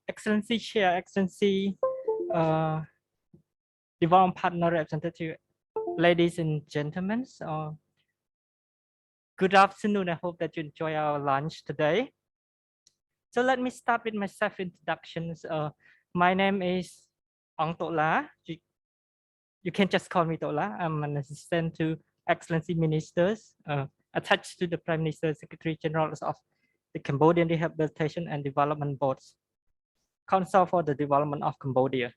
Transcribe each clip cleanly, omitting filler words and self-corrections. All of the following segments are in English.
Excellency Chair, Excellency Development Partner Representative, ladies and gentlemen, good afternoon. I hope that you enjoy our lunch today. So let me start with my self-introductions. My name is Tola. You can just call me Tola. I'm an assistant to Excellency Ministers attached to the Prime Minister, Secretary General of the Cambodian Rehabilitation and Development Boards, Council for the Development of Cambodia.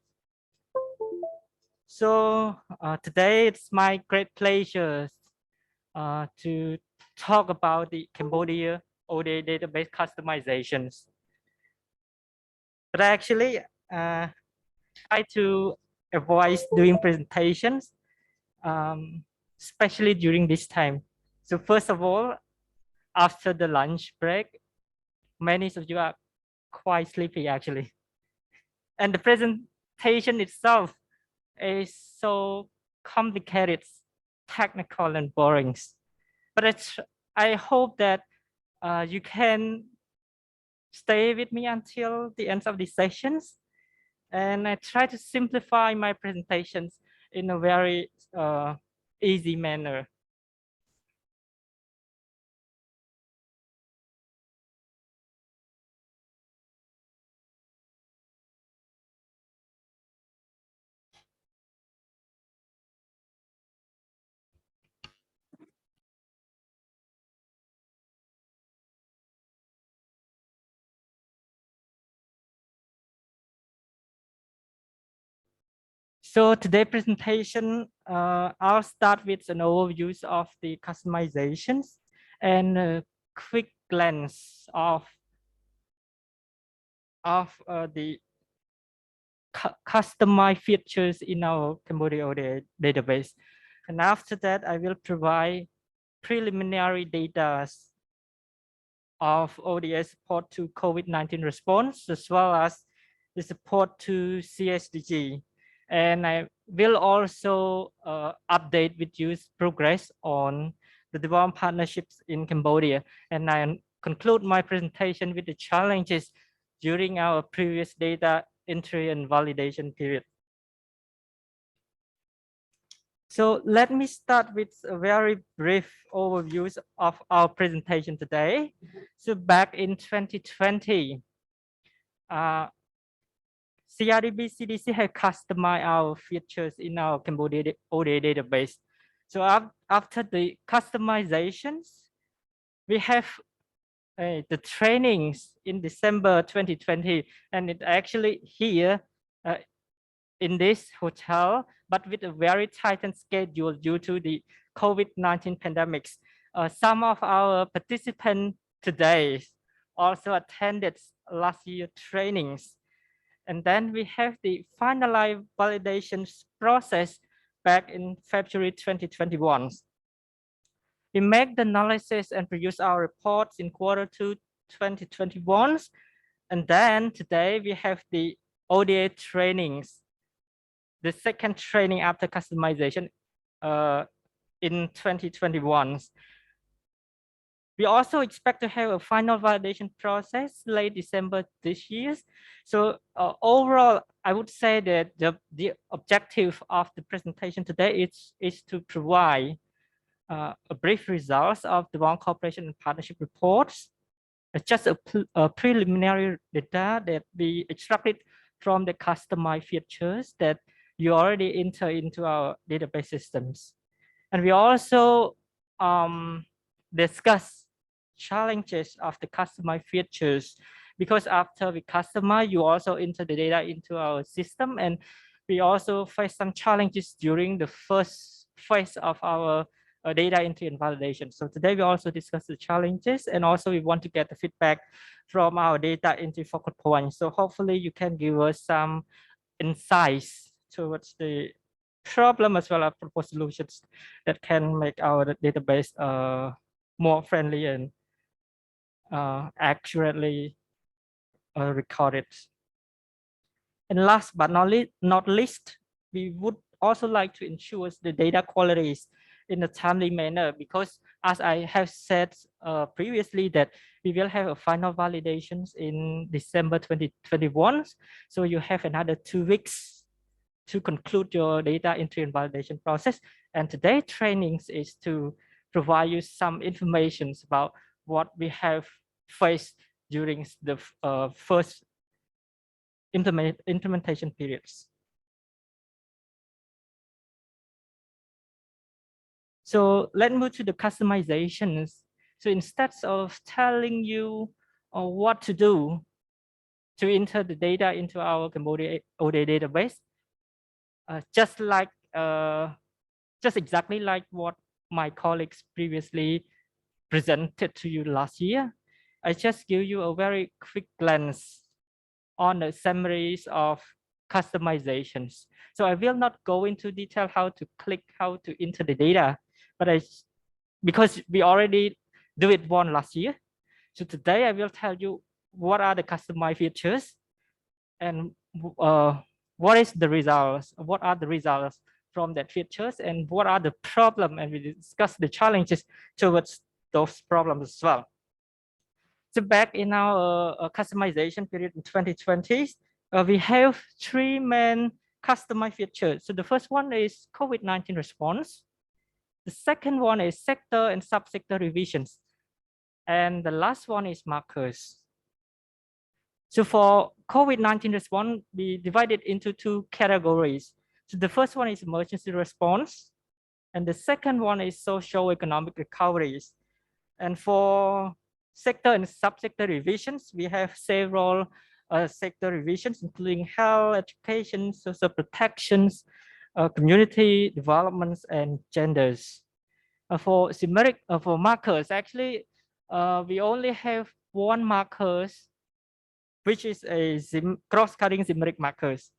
So today it's my great pleasure to talk about the Cambodia ODA database customizations. But actually, try to avoid doing presentations, especially during this time. So first of all, after the lunch break, many of you are quite sleepy actually. And the presentation itself is so complicated, technical and boring. But I hope that you can stay with me until the end of the sessions. And I try to simplify my presentations in a very easy manner. So today's presentation, I'll start with an overview of the customizations and a quick glance of the customized features in our Cambodia ODA database. And after that, I will provide preliminary data of ODA support to COVID-19 response, as well as the support to CSDG. And I will also update with you progress on the development partnerships in Cambodia. And I conclude my presentation with the challenges during our previous data entry and validation period. So let me start with a very brief overview of our presentation today. So back in 2020, CRDB CDC had customized our features in our Cambodia ODA database. So after the customizations, we have the trainings in December 2020, and it actually here in this hotel, but with a very tightened schedule due to the COVID-19 pandemics. Some of our participants today also attended last year trainings. And then we have the finalized validation process back in February 2021. We make the analysis and produce our reports in Q2 2021. And then today we have the ODA trainings, the second training after customization in 2021. We also expect to have a final validation process late December this year. So overall, I would say that the objective of the presentation today is to provide a brief results of the development cooperation and partnership reports. It's just a preliminary data that we extracted from the customized features that you already enter into our database systems. And we also discuss challenges of the customized features, because after we customize, you also enter the data into our system, and we also face some challenges during the first phase of our data entry and validation. So today we also discuss the challenges, and also we want to get the feedback from our data entry focal points. So hopefully you can give us some insights towards the problem as well as proposed solutions that can make our database more friendly and accurately recorded. And last but not least, we would also like to ensure the data qualities in a timely manner, because as I have said previously that we will have a final validations in December 2021. So you have another 2 weeks to conclude your data entry and validation process. And today trainings is to provide you some information about what we have faced during the first implementation periods. So let's move to the customizations. So instead of telling you what to do to enter the data into our Cambodia ODA database, just exactly like what my colleagues previously presented to you last year, I just give you a very quick glance on the summaries of customizations. So I will not go into detail how to click, how to enter the data, but because we already do it one last year. So today I will tell you what are the customized features and what is the results, what are the results from that features, and what are the problem, and we discuss the challenges towards those problems as well. So back in our customization period in 2020, we have 3 main customized features. So the first one is COVID-19 response. The second one is sector and subsector revisions. And the last one is markers. So for COVID-19 response, we divided into 2 categories. So the first one is emergency response, and the second one is socio-economic recoveries. And for sector and subsector revisions, we have several sector revisions, including health, education, social protections, community developments, and genders. For markers, actually, we only have 1 markers, which is a cross-cutting numeric markers.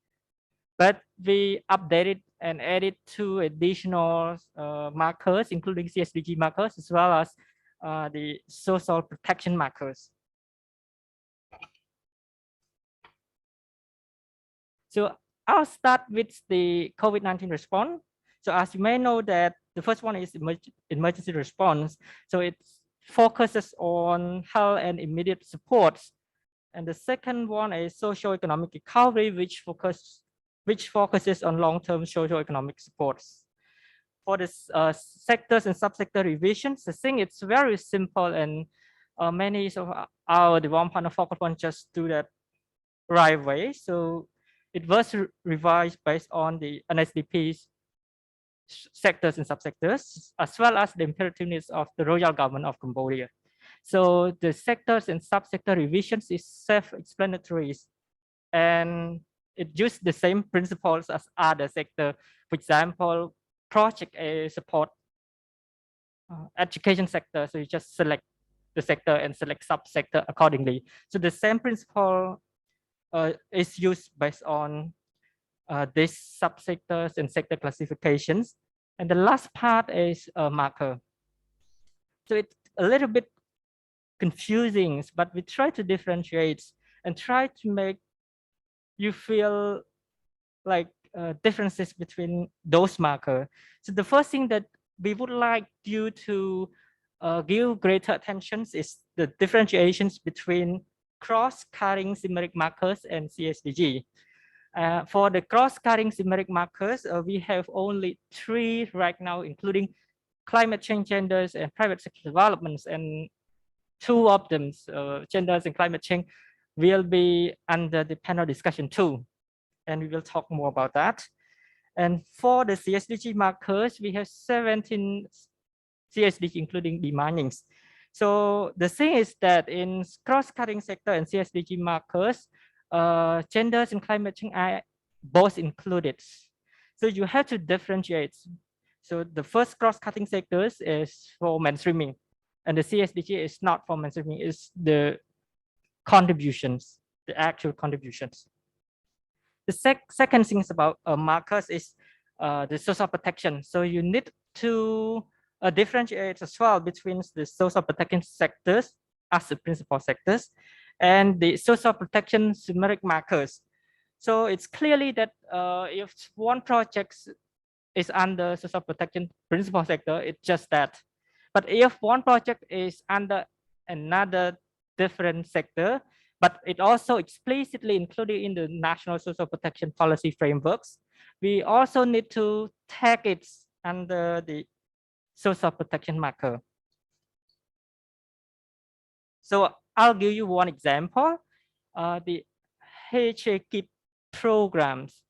But we updated and added 2 additional markers, including CSDG markers, as well as the social protection markers. So I'll start with the COVID-19 response. So as you may know that the first one is emergency response. So it focuses on health and immediate supports. And the second one is socio-economic recovery, which focuses on long-term socio-economic supports. For the sectors and subsector revisions, I think it's very simple, and many of our development partner focal points just do that right away. So it was revised based on the NSDP's sectors and subsectors, as well as the imperative needs of the royal government of Cambodia. So the sectors and subsector revisions is self-explanatory, and it used the same principles as other sector. For example, project A support education sector, so you just select the sector and select subsector accordingly. So the same principle is used based on these subsectors and sector classifications. And the last part is a marker. So it's a little bit confusing, but we try to differentiate and try to make you feel like differences between those markers. So the first thing that we would like you to give greater attention is the differentiations between cross-cutting numeric markers and CSDG. For the cross-cutting numeric markers, we have only 3 right now, including climate change, genders, and private sector developments. And 2 of them, genders and climate change, will be under the panel discussion too. And we will talk more about that. And for the CSDG markers, we have 17 CSDG, including demandings. So the thing is that in cross-cutting sector and CSDG markers, genders and climate change are both included. So you have to differentiate. So the first cross-cutting sectors is for mainstreaming, and the CSDG is not for mainstreaming, it's the contributions, the actual contributions. The second thing is about markers is the social protection. So you need to differentiate as well between the social protection sectors as the principal sectors and the social protection numeric markers. So it's clearly that if one project is under social protection principal sector, it's just that. But if one project is under another different sector, but it also explicitly included in the national social protection policy frameworks, we also need to tag it under the social protection marker. So I'll give you one example, the HA-KIP programs,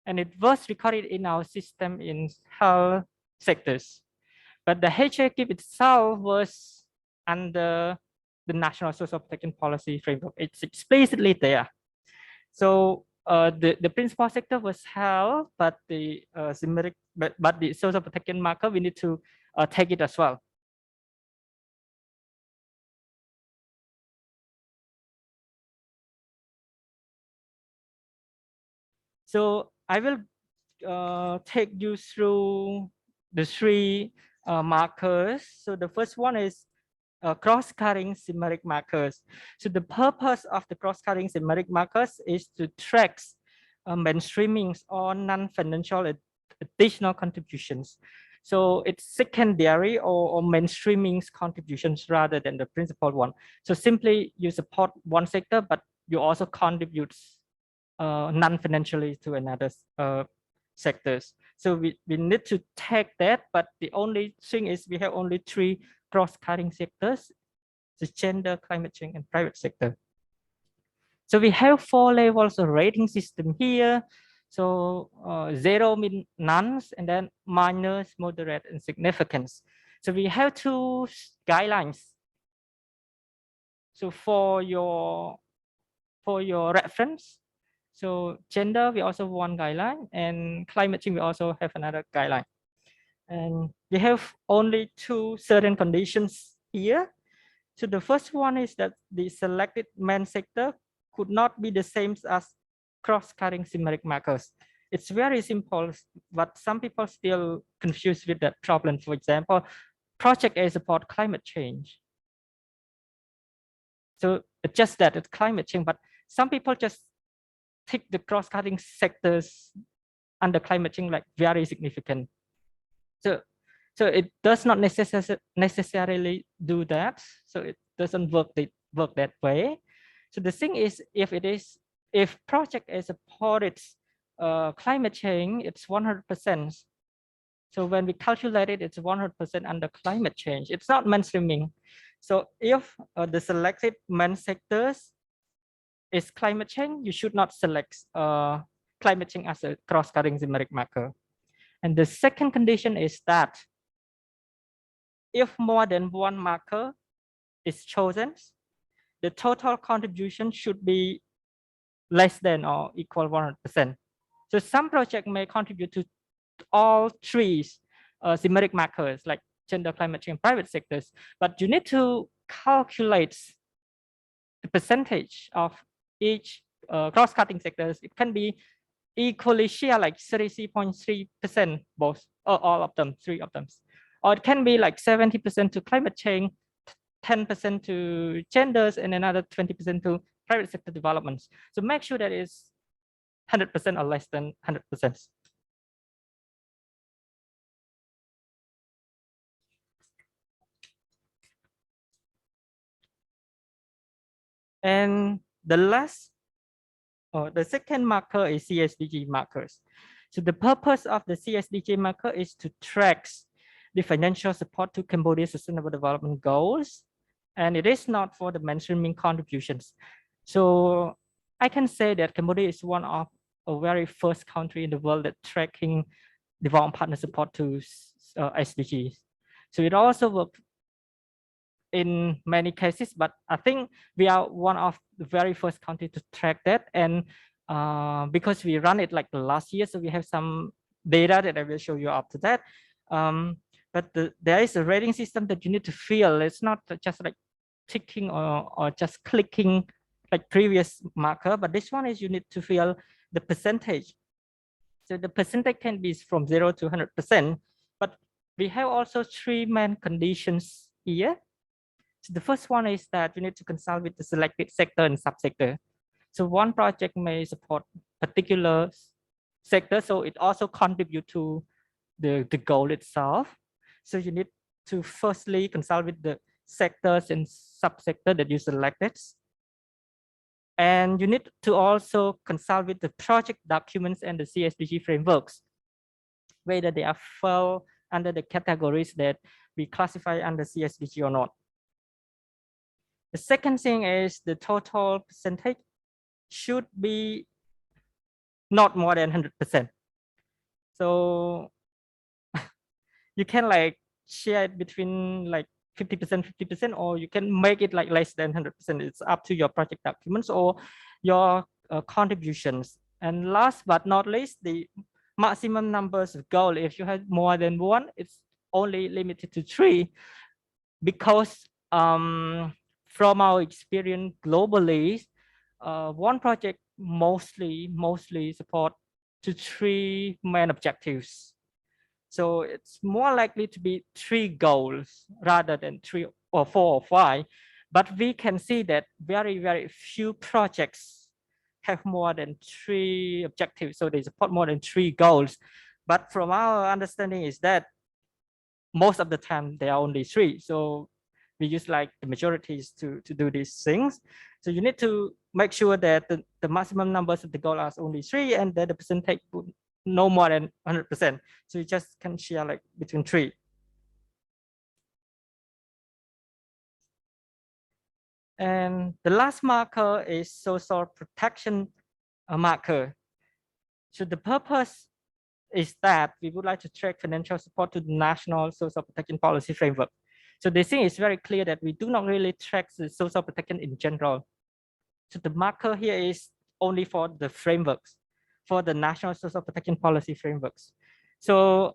and it was recorded in our system in health sectors. But the HA-KIP itself was under the National Social Protection Policy Framework. It's explicitly there. So the principal sector was health, but the but the social protection marker, we need to take it as well. So I will take you through the three markers. So the first one is cross-cutting thematic markers. So the purpose of the cross-cutting thematic markers is to track mainstreamings or non-financial additional contributions. So it's secondary or mainstreamings contributions rather than the principal one. So simply you support one sector, but you also contribute non-financially to another sectors. So we need to take that, but the only thing is we have only three cross-cutting sectors: the gender, climate change, and private sector. So we have 4 levels of rating system here. So 0 means none, and then minus, moderate, and significance. So we have 2 guidelines. So for your reference, so gender, we also have one guideline, and climate change, we also have another guideline. And we have only 2 certain conditions here. So the first one is that the selected main sector could not be the same as cross-cutting thematic markers. It's very simple, but some people still confused with that problem. For example, project A support climate change. So it's just that it's climate change, but some people just take the cross-cutting sectors under climate change like very significant. So it does not necessarily do that. So it doesn't work that way. So the thing is, if project is supported climate change, it's 100%. So when we calculate it, it's 100% under climate change. It's not mainstreaming. So if the selected main sectors is climate change, you should not select climate change as a cross-cutting thematic marker. And the second condition is that if more than one marker is chosen, the total contribution should be less than or equal 100%. So some project may contribute to all 3 thematic markers like gender, climate change, private sectors, but you need to calculate the percentage of each cross-cutting sectors. It can be equally share like 33.3% both, or all of them, 3 of them. Or it can be like 70% to climate change, 10% to genders, and another 20% to private sector developments. So make sure that it's 100% or less than 100%. And the second marker is CSDG markers. So the purpose of the CSDG marker is to track the financial support to Cambodia's sustainable development goals. And it is not for the mainstreaming contributions. So I can say that Cambodia is one of a very first country in the world that tracking development partner support to SDGs. So it also works in many cases, but I think we are one of the very first country to track that. And because we run it like last year, so we have some data that I will show you after that. But there is a rating system that you need to fill. It's not just like ticking or just clicking like previous marker, but this one is you need to fill the percentage. So the percentage can be from 0 to 100%, but we have also 3 main conditions here. So the first one is that you need to consult with the selected sector and subsector. So one project may support particular sector, so it also contribute to the goal itself. So you need to firstly consult with the sectors and subsector that you selected. And you need to also consult with the project documents and the CSDG frameworks, whether they are fall under the categories that we classify under CSDG or not. The second thing is the total percentage should be not more than 100%. So you can like share it between like 50%, 50%, or you can make it like less than 100%. It's up to your project documents or your contributions. And last but not least, the maximum numbers of goals. If you have more than one, it's only limited to 3, because from our experience globally, one project mostly support to 3 main objectives. So it's more likely to be 3 goals rather than 3 or 4 or 5. But we can see that very few projects have more than 3 objectives. So they support more than 3 goals. But from our understanding is that most of the time there are only 3. So we use like the majorities to do these things. So you need to make sure that the maximum numbers of the goal are only 3 and that the percentage would no more than 100%. So you just can share like between 3. And the last marker is social protection marker. So the purpose is that we would like to track financial support to the national social protection policy framework. So the thing is very clear that we do not really track the social protection in general. So the marker here is only for the frameworks, for the national social protection policy frameworks. So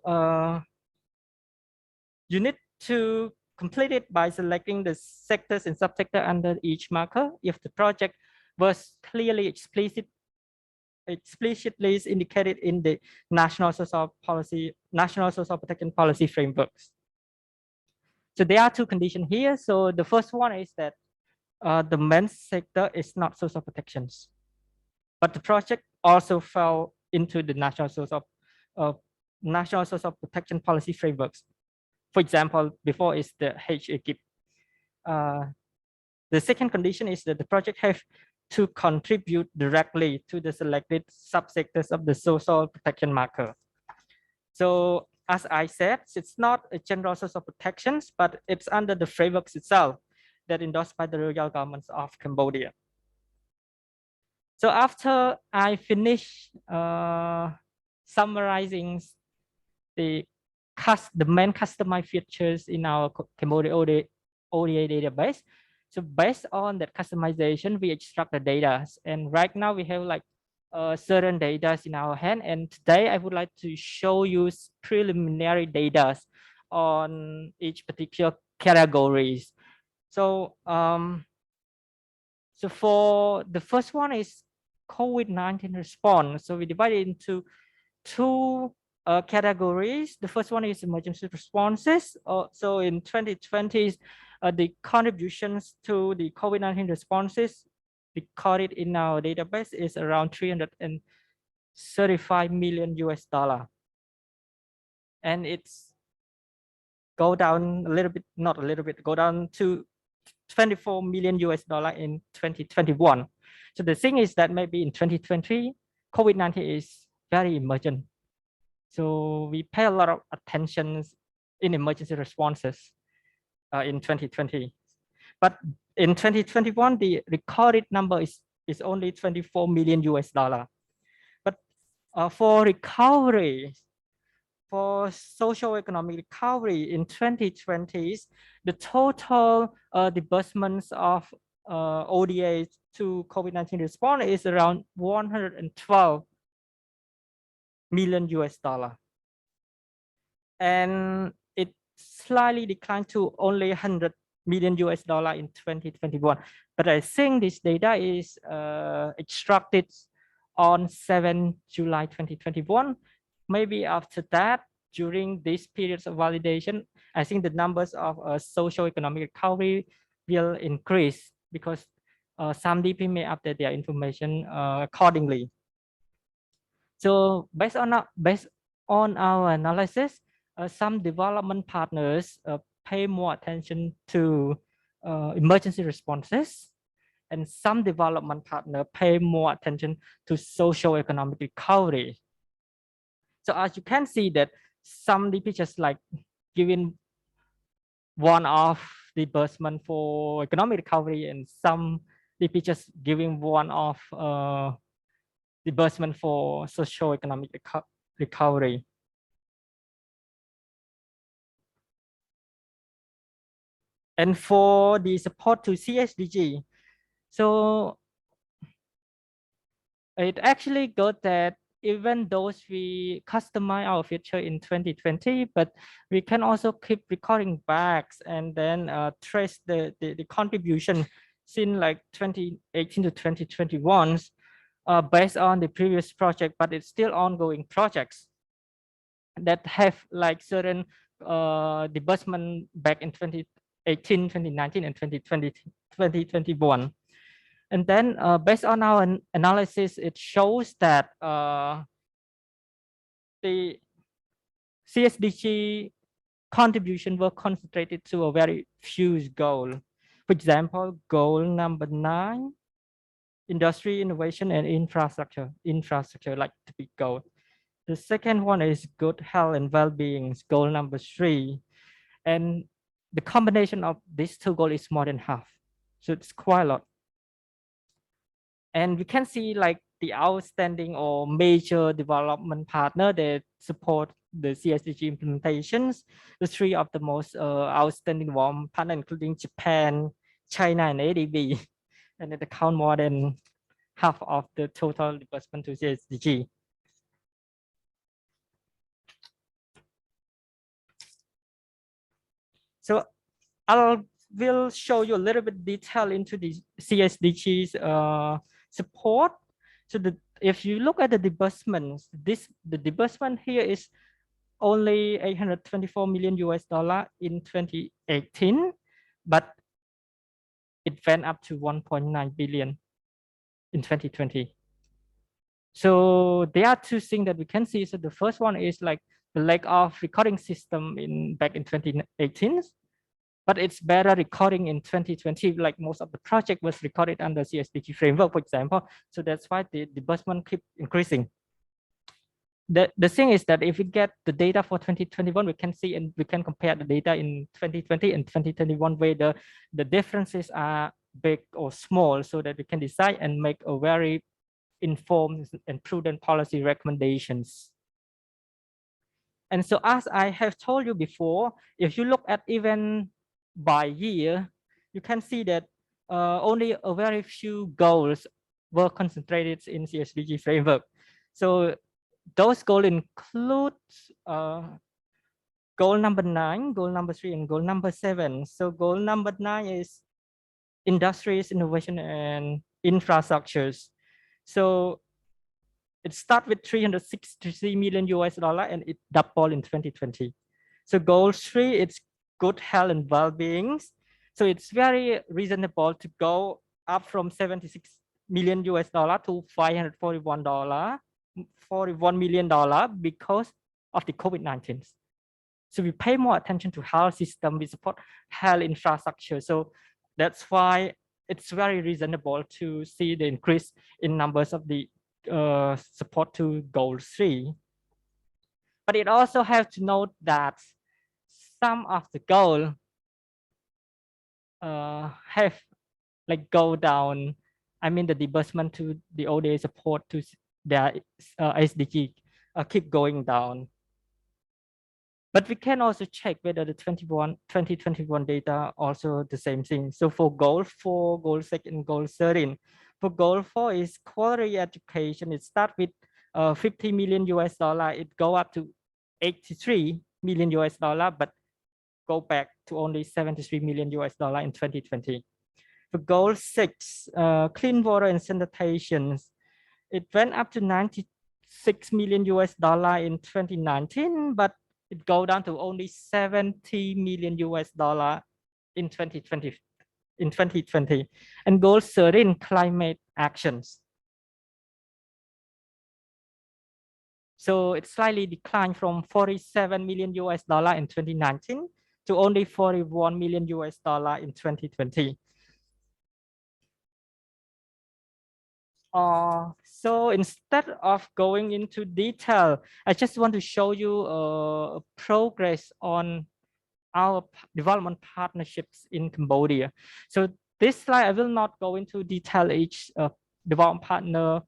you need to complete it by selecting the sectors and subsector under each marker if the project was clearly explicitly indicated in the national social protection policy frameworks. So there are 2 conditions here. So the first one is that the main sector is not social protections, but the project also fell into the national social protection policy frameworks. For example, before is the HAGIP. The second condition is that the project have to contribute directly to the selected subsectors of the social protection marker. So as I said, it's not a general social protections, but it's under the frameworks itself that endorsed by the royal governments of Cambodia. So after I finish summarizing the main customized features in our Cambodia ODA database. So based on that customization, we extract the data. And right now we have like certain data in our hand. And today I would like to show you preliminary data on each particular categories. So, so for the first one is COVID-19 response. So we divide it into 2 categories. The first one is emergency responses. So in 2020, the contributions to the COVID-19 responses recorded in our database is around $335 million. And it's go down a little bit, not a little bit, go down to $24 million in 2021. So the thing is that maybe in 2020, COVID-19 is very emergent. So we pay a lot of attention in emergency responses in 2020. But in 2021, the recorded number is only $24 million. But for recovery, for social economic recovery in 2020, the total disbursements of ODA to COVID-19 response is around $112 million. And it slightly declined to only $100 million in 2021. But I think this data is extracted on 7 July 2021. Maybe after that, during these periods of validation, I think the numbers of social economic recovery will increase because some DP may update their information accordingly. So based on our analysis, some development partners pay more attention to emergency responses, and some development partner pay more attention to social economic recovery. So as you can see that some DPs like giving one-off disbursement for economic recovery, and some DPs giving one-off disbursement for social economic recovery. And for the support to CSDG, so it actually got that even though we customize our feature in 2020, but we can also keep recording backs and then trace the contribution since like 2018 to 2021 based on the previous project, but it's still ongoing projects that have like certain disbursement back in 2018, 2019, and 2020, 2021. And then based on our analysis, it shows that the CSDG contribution were concentrated to a very few goals. For example, goal number 9, industry, innovation, and infrastructure. Infrastructure, like the big goal. The second one is good health and well-being, goal number 3. And the combination of these two goals is more than half. So it's quite a lot. And we can see like the outstanding or major development partner that support the CSDG implementations. The 3 of the most outstanding one partner, including Japan, China, and ADB, and it account more than half of the total disbursement to CSDG. So I will show you a little bit detail into the CSDG's support. So if you look at the disbursements, the disbursement here is only 824 million US dollar in 2018, but it went up to 1.9 billion in 2020. So there are two things that we can see. So the first one is like the lack of recording system back in 2018, but it's better recording in 2020. Like most of the project was recorded under CSDG framework, for example. So that's why the disbursement keep increasing. The thing is that if we get the data for 2021, we can see and we can compare the data in 2020 and 2021 where the differences are big or small, so that we can decide and make a very informed and prudent policy recommendations. And so as I have told you before, if you look at even by year, you can see that only a very few goals were concentrated in CSDG framework. So those goals include goal number 9, goal number 3, and goal number 7. So goal number 9 is industries, innovation, and infrastructures. So it started with 363 million US dollar and it doubled in 2020. So goal 3, it's good health and well-being. So it's very reasonable to go up from 76 million US dollar to 541 million dollar because of the COVID-19. So we pay more attention to health system, we support health infrastructure. So that's why it's very reasonable to see the increase in numbers of the support to goal 3. But it also has to note that some of the goal have like go down. I mean the disbursement to the ODA support to their SDG keep going down. But we can also check whether the 2021 data also the same thing. So for goal 4, goal 6, and goal 13, for goal 4 is quality education. It starts with 50 million US dollar. It go up to 83 million US dollar, but go back to only 73 million US dollar in 2020. For goal 6, clean water and sanitation, it went up to 96 million US dollar in 2019, but it go down to only 70 million US dollar in 2020. And goal 13, climate actions. So it slightly declined from 47 million US dollar in 2019 to only 41 million US dollar in 2020. So instead of going into detail, I just want to show you progress on our development partnerships in Cambodia. So this slide, I will not go into detail each development partner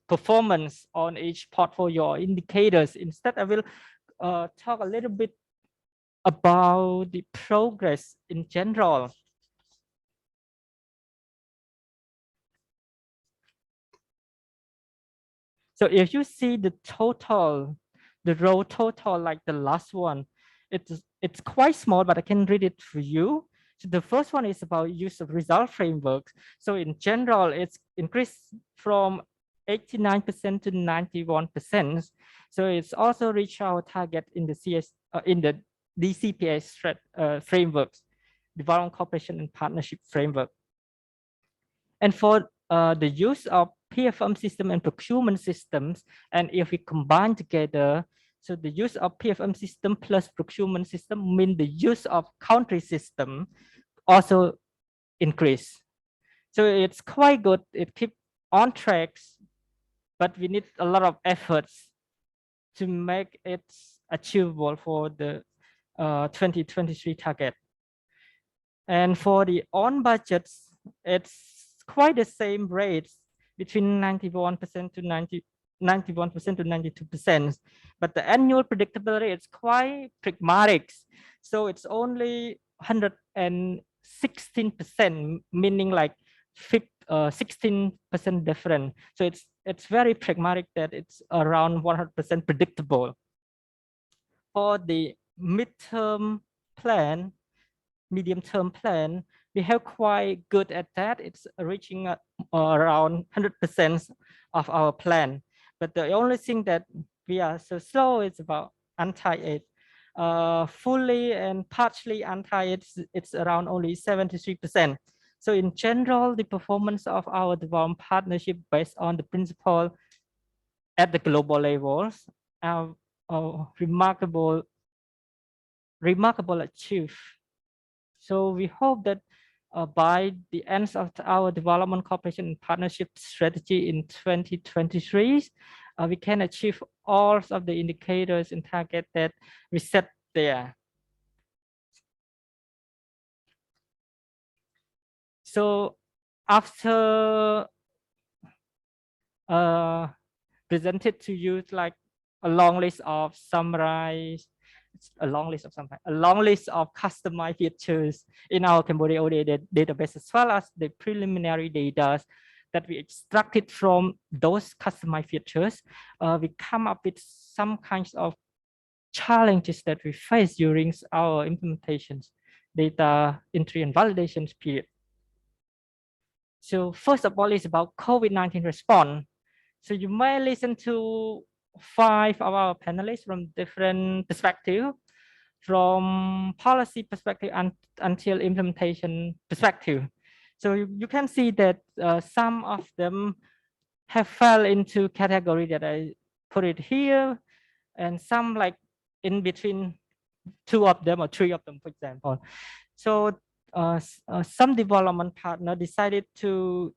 performance on each portfolio or indicators. Instead, I will talk a little bit about the progress in general. So if you see the total, the row total, like the last one, it's quite small, but I can read it for you. So the first one is about use of result frameworks. So in general, it's increased from 89% to 91%. So it's also reached our target in the in the DCPS frameworks, Development Cooperation and Partnership Framework. And for the use of PFM system and procurement systems, and if we combine together, so the use of PFM system plus procurement system mean the use of country system also increase. So it's quite good. It keeps on tracks, but we need a lot of efforts to make it achievable for the 2023 target. And for the on budgets, it's quite the same rates between 91% to 91% to 92%. But the annual predictability is quite pragmatic. So it's only 116%, meaning like 16% different. So it's very pragmatic that it's around 100% predictable. For the midterm plan, medium-term plan, we have quite good at that. It's reaching around 100% of our plan. But the only thing that we are so slow is about anti-aid. Fully and partially anti-aid, it's around only 73%. So in general, the performance of our development partnership based on the principle at the global levels are remarkable achieved. So we hope that by the end of our development cooperation and partnership strategy in 2023, we can achieve all of the indicators and targets that we set there. So after presented to you like a long list of a long list of customized features in our Cambodia ODA database, as well as the preliminary data that we extracted from those customized features. We come up with some kinds of challenges that we face during our implementations, data entry and validations period. So first of all is about COVID-19 response. So you may listen to 5 of our panelists from different perspectives, from policy perspective until implementation perspective. So you can see that some of them have fell into category that I put it here, and some like in between 2 of them or 3 of them, for example. So some development partner decided to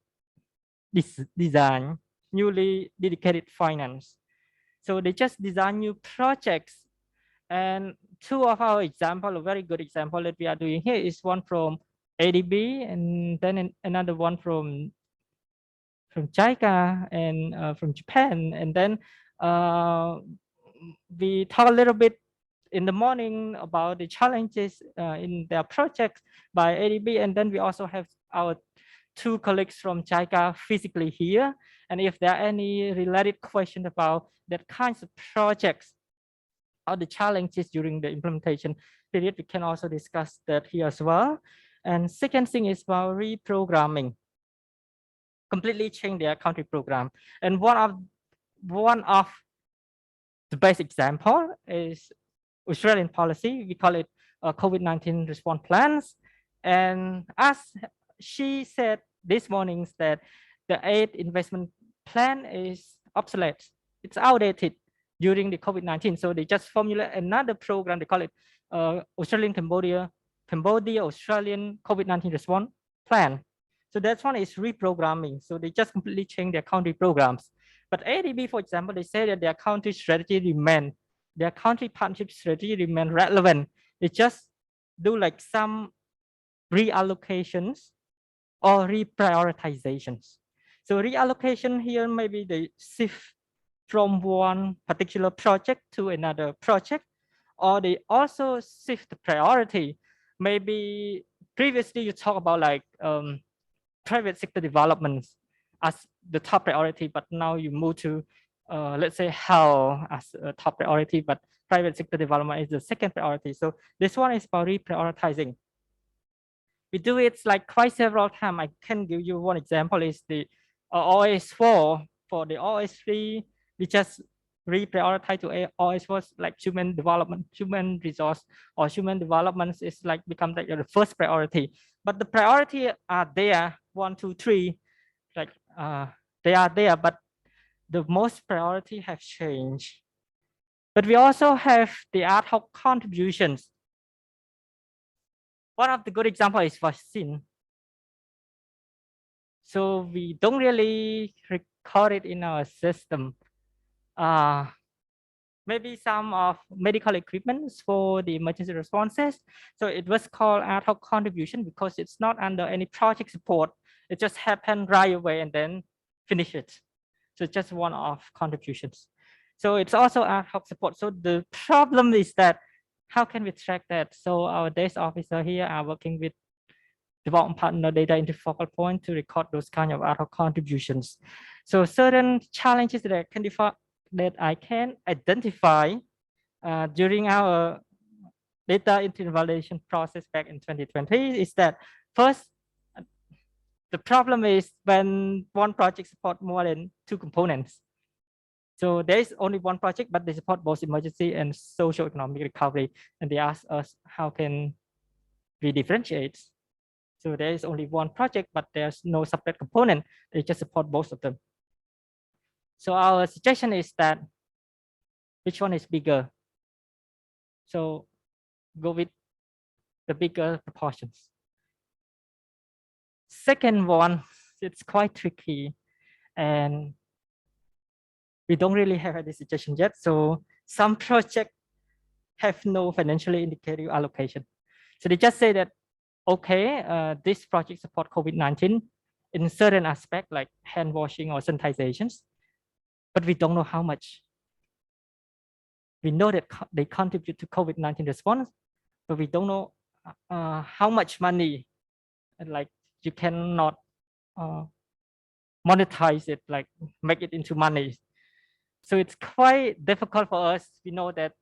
design newly dedicated finance. So they just design new projects. And 2 of our example, a very good example that we are doing here is one from ADB and then another one from JICA and from Japan. And then we talk a little bit in the morning about the challenges in their projects by ADB. And then we also have our 2 colleagues from JICA physically here. And if there are any related questions about that kinds of projects or the challenges during the implementation period, we can also discuss that here as well. And second thing is about reprogramming, completely change their country program. And one of the best example is Australian policy. We call it COVID-19 response plans. And as she said this morning, that the aid investment plan is obsolete. it's outdated during the COVID-19. So they just formulate another program. They call it Australian Cambodia Australian COVID-19 response plan. So that one is reprogramming. So they just completely change their country programs. But ADB, for example, they say that their country strategy remain, their country partnership strategy remain relevant. They just do like some reallocations or reprioritizations. So reallocation here, maybe they shift from one particular project to another project, or they also shift the priority. Maybe previously you talk about like private sector developments as the top priority, but now you move to let's say health as a top priority, but private sector development is the second priority. So this one is about reprioritizing. We do it like quite several times. I can give you one example is the OS4. For the OS3, we just reprioritize to OS4 like human development, human resource, or human development is like become like the first priority. But the priority are there, 1, 2, 3, like they are there, but the most priority have changed. But we also have the ad hoc contributions. One of the good example is vaccine. So we don't really record it in our system. Maybe some of medical equipments for the emergency responses. So it was called ad hoc contribution because it's not under any project support. It just happened right away and then finish it. So just one of contributions. So it's also ad hoc support. So the problem is that how can we track that? So our desk officer here are working with development partner data into focal point to record those kind of ad hoc contributions. So certain challenges that I can identify during our data validation process back in 2020 is that first, the problem is when one project support more than 2 components. So there is only one project, but they support both emergency and social economic recovery. And they ask us, how can we differentiate? So there is only one project, but there's no separate component. They just support both of them. So our suggestion is that which one is bigger? So go with the bigger proportions. Second one, it's quite tricky, and we don't really have a suggestion yet. So some projects have no financially indicative allocation. So they just say that, okay, this project support COVID-19 in certain aspect like hand washing or sanitizations, but we don't know how much. We know that they contribute to COVID-19 response, but we don't know how much money, like you cannot monetize it, like make it into money. So it's quite difficult for us. We know that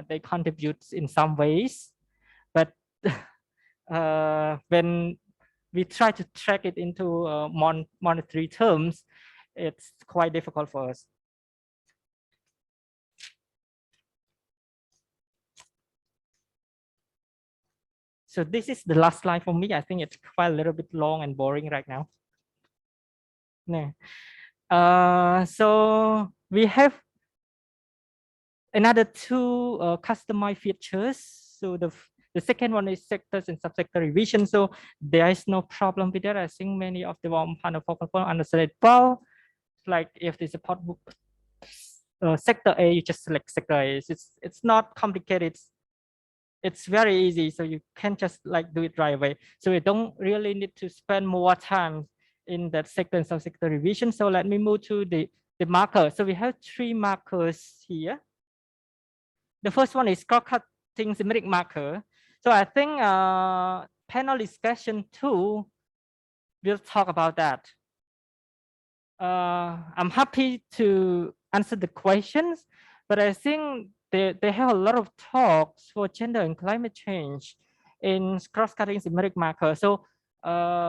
they contribute in some ways, but when we try to track it into monetary terms, it's quite difficult for us. So this is the last slide for me. I think it's quite a little bit long and boring right now. So we have another 2 customized features. So the second one is sectors and subsector revision. So there is no problem with that. I think many of the partner focal point understand it well. Like if they support sector A, you just select sector A. It's not complicated. It's very easy. So you can just like do it right away. So you don't really need to spend more time in that sector and subsector revision. So let me move to the marker. So we have 3 markers here. The first one is cross-cutting thematic marker. So I think panel discussion 2 will talk about that. I'm happy to answer the questions, but I think they have a lot of talks for gender and climate change in cross-cutting thematic marker. So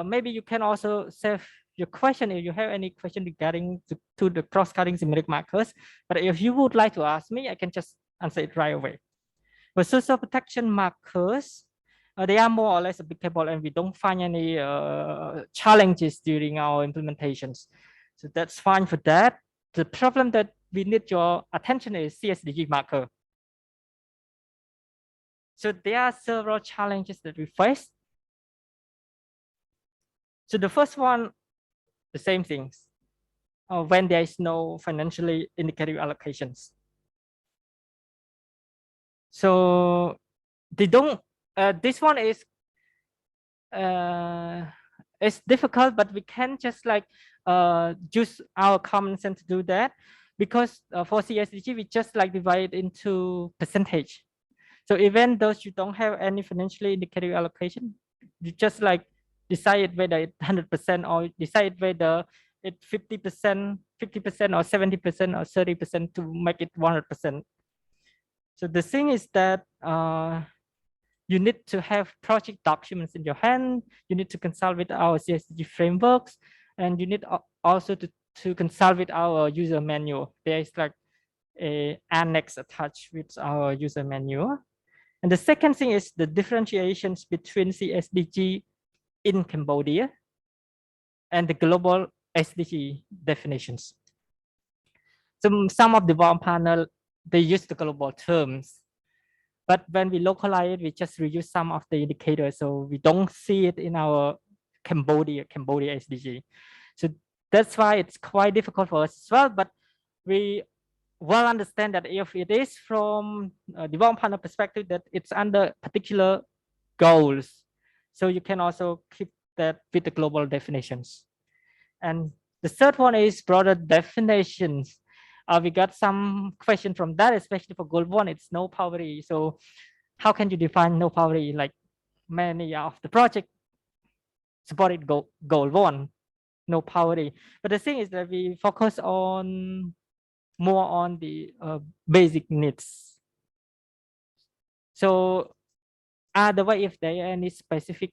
maybe you can also save your question if you have any question regarding to the cross-cutting thematic markers. But if you would like to ask me, I can just answer it right away. But social protection markers, they are more or less applicable, and we don't find any challenges during our implementations. So that's fine for that. The problem that we need your attention is CSDG marker. So there are several challenges that we face. So the first one, the same things. When there is no financially indicative allocations. So they don't, this one is, it's difficult, but we can just like use our common sense to do that, because for CSDG, we just like divide it into percentage. So even those you don't have any financially indicative allocation, you just like decide whether it's 100% or decide whether it's 50%, 50% or 70% or 30% to make it 100%. So the thing is that you need to have project documents in your hand. You need to consult with our CSDG frameworks, and you need also to consult with our user manual. There is like a annex attached with our user manual. And the second thing is the differentiations between CSDG in Cambodia and the global SDG definitions. So some of the development partners, they use the global terms, but when we localize it, we just reuse some of the indicators, so we don't see it in our Cambodia SDG. So that's why it's quite difficult for us as well, but we well understand that if it is from a development partner perspective, that it's under particular goals. So you can also keep that with the global definitions. And the third one is broader definitions. We got some question from that, especially for goal one, it's no poverty. So how can you define no poverty? Like many of the project supported goal one, no poverty. But the thing is that we focus on more on the basic needs. So either way, if there are any specific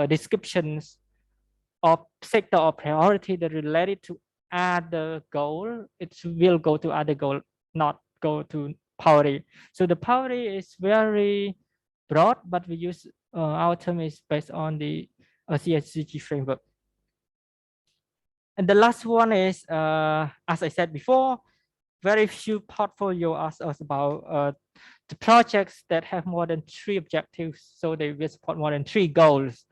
descriptions of sector or priority that related to other goal, it will go to other goal, not go to poverty. So the poverty is very broad, but we use our term is based on the CSDG framework. And the last one is, as I said before, very few portfolio ask us about the projects that have more than 3 objectives. So they will support more than 3 goals.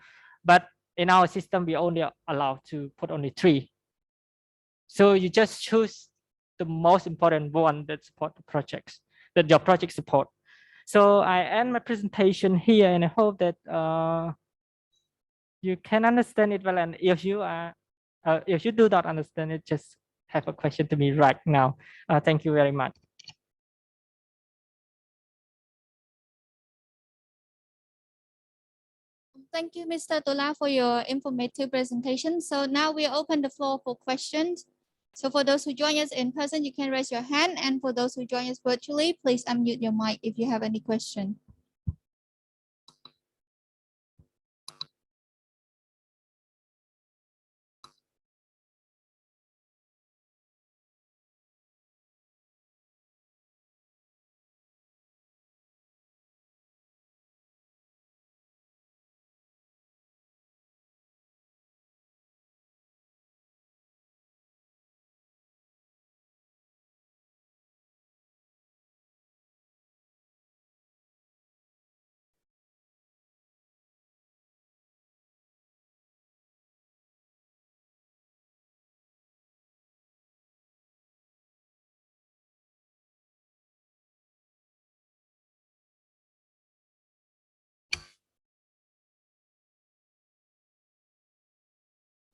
But in our system, we only allow to put only 3. So you just choose the most important one that support the projects, that your project support. So I end my presentation here, and I hope that you can understand it well. And if you do not understand it, just have a question to me right now. Thank you very much. Thank you, Mr. Tola, for your informative presentation. So now we open the floor for questions. So for those who join us in person, you can raise your hand. And for those who join us virtually, please unmute your mic if you have any question.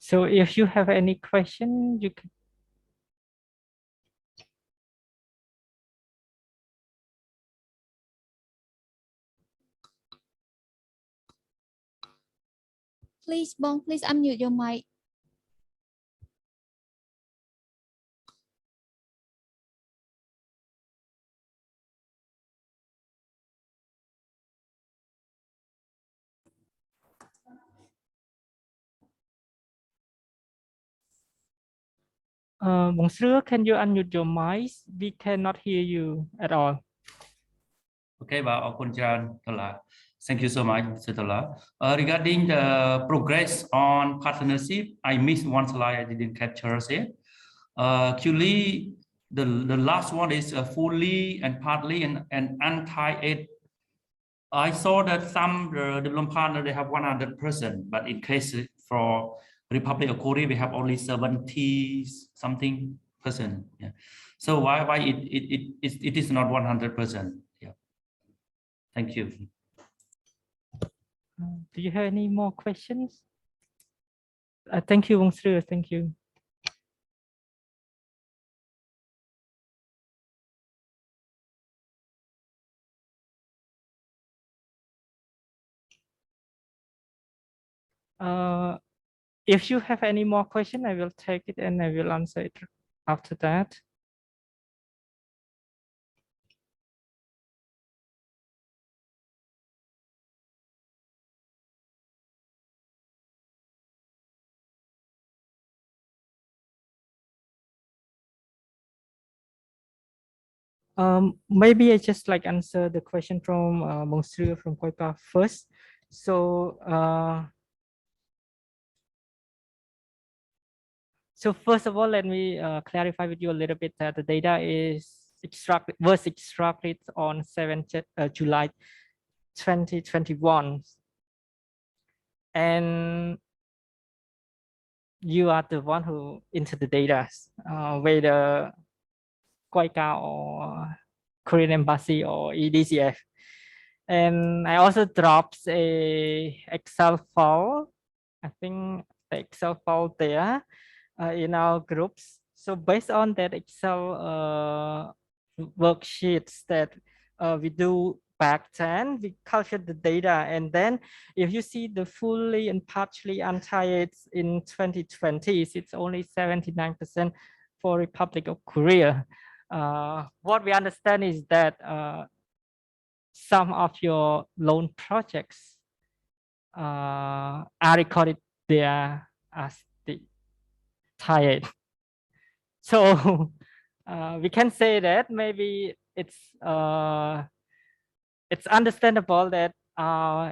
So if you have any question, you can. Please, Bong, please unmute your mic. Bong Sru, can you unmute your mic? We cannot hear you at all. Okay, thank you so much, Mr. Tola. Regarding the progress on partnership, I missed one slide I didn't capture it. Actually, the last one is fully and partly and anti-aid. I saw that some development partner they have 100%, but in case for Republic of Korea we have only 70 something percent. Yeah. So why it is not 100%? Yeah. Thank you. Do you have any more questions? Thank you, Wong Sru. Thank you. If you have any more question, I will take it and I will answer it after that. Maybe I just like answer the question from Wong Sru from Koika first. So so first of all, let me clarify with you a little bit that the data was extracted on 7th July 2021. And you are the one who entered the data, whether Koika or Korean Embassy or EDCF. And I also dropped a Excel file. I think the Excel file there in our groups. So based on that Excel worksheets that we do back then, we calculate the data. And then if you see the fully and partially untied in 2020, it's only 79% for Republic of Korea. What we understand is that some of your loan projects are recorded there as the tired. So we can say that maybe it's understandable that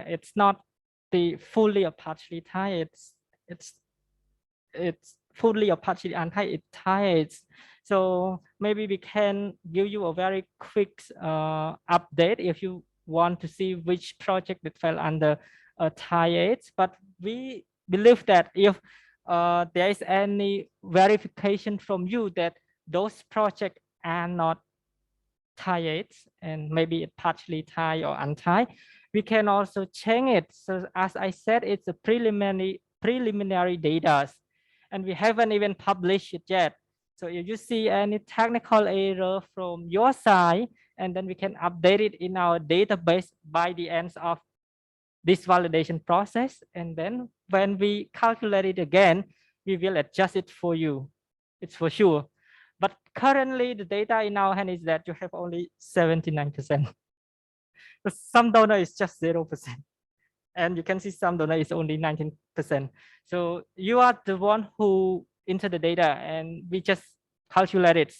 it's not the fully or partially tied. It's fully or partially untied. It ties. So maybe we can give you a very quick update if you want to see which project that fell under tied. But we believe that if there is any verification from you that those projects are not tied and maybe it partially tied or untied, we can also change it. So as I said, it's a preliminary data and we haven't even published it yet. So if you see any technical error from your side, and then we can update it in our database by the end of this validation process. And then when we calculate it again, we will adjust it for you. It's for sure. But currently the data in our hand is that you have only 79%. Some donor is just 0%. And you can see some donor is only 19%. So you are the one who enter the data and we just calculate it.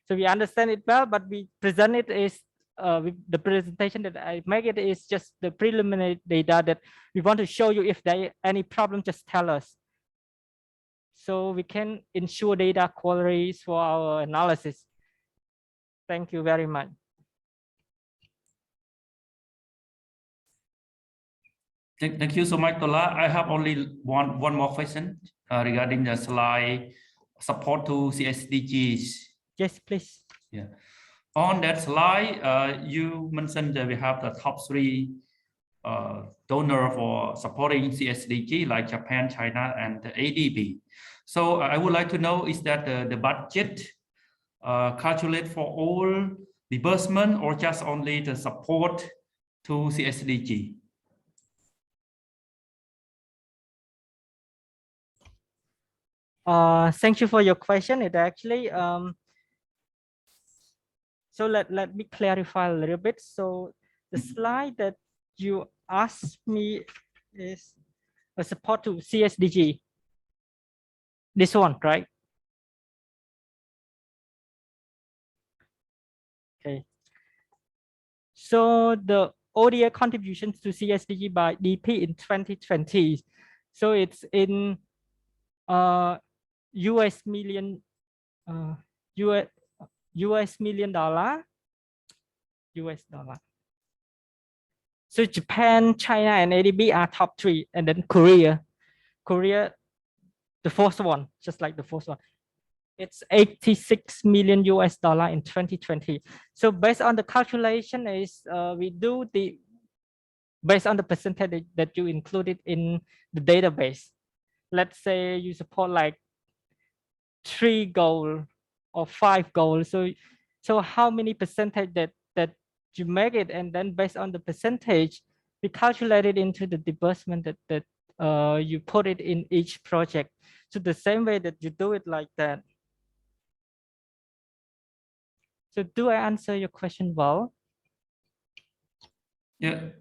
So we understand it well, but we present it as the presentation that I make it is just the preliminary data that we want to show you. If there any problem, just tell us. So we can ensure data quality for our analysis. Thank you very much. Thank you so much, Tola. I have only one more question regarding the slide support to CSDGs. Yes, please. Yeah. On that slide, you mentioned that we have the top 3 donor for supporting CSDG like Japan, China, and the ADB. So I would like to know, is that the budget calculate for all disbursement or just only the support to CSDG? Thank you for your question. It actually so let me clarify a little bit. So the slide that you asked me is a support to CSDG. This one, right? Okay. So the ODA contributions to CSDG by DP in 2020. So it's in US million, US US million dollar. US dollar. So Japan, China, and ADB are top 3, and then Korea, the fourth one, just like the fourth one. It's 86 million US dollar in 2020. So based on the calculation is we do the based on the percentage that you included in the database. Let's say you support like 3 goals or 5 goals. So how many percentage that you make it, and then based on the percentage, we calculate it into the disbursement that you put it in each project. So the same way that you do it like that. So do I answer your question well? Yeah.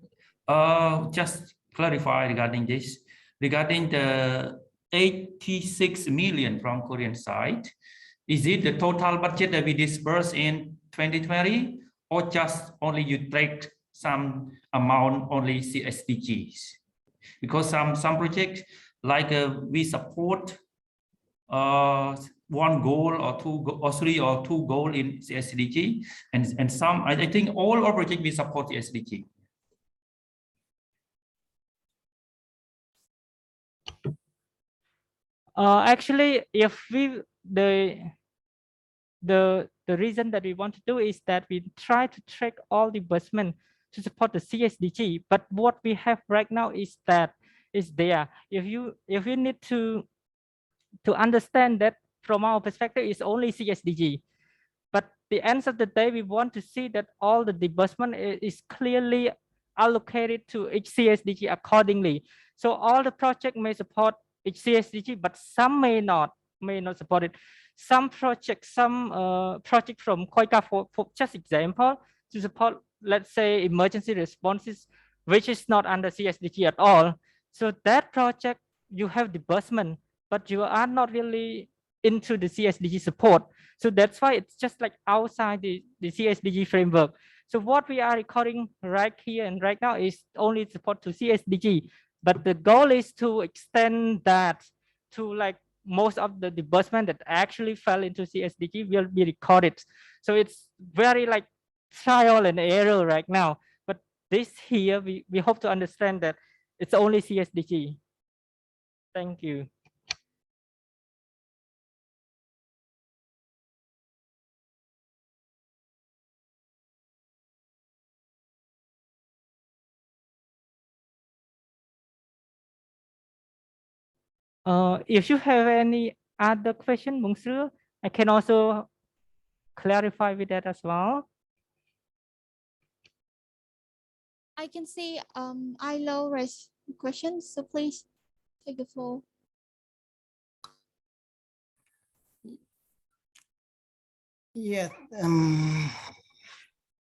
Just clarify regarding this. Regarding the 86 million from Korean side, is it the total budget that we dispersed in 2020, or just only you take some amount only CSDGs? Because some projects like we support 1 goal or 2 or 3 or 2 goal in CSDG, and some I think all our project we support the SDG. Actually, if we the reason that we want to do is that we try to track all disbursement to support the CSDG. But what we have right now is that is there. If you need to understand that from our perspective, it's only CSDG. But the end of the day, we want to see that all the disbursement is clearly allocated to each CSDG accordingly. So all the project may support each CSDG, but some may not support it. Some projects, project from KOICA, for just example, to support, let's say, emergency responses, which is not under CSDG at all. So that project, you have disbursement, but you are not really into the CSDG support. So that's why it's just like outside the CSDG framework. So what we are recording right here and right now is only support to CSDG, but the goal is to extend that to like most of the disbursement that actually fell into CSDG will be recorded. So it's very like trial and error right now. But this here, we hope to understand that it's only CSDG. Thank you. If you have any other question, Bung Sư, I can also clarify with that as well. I can see ILO raise questions, so please take the floor. Yeah,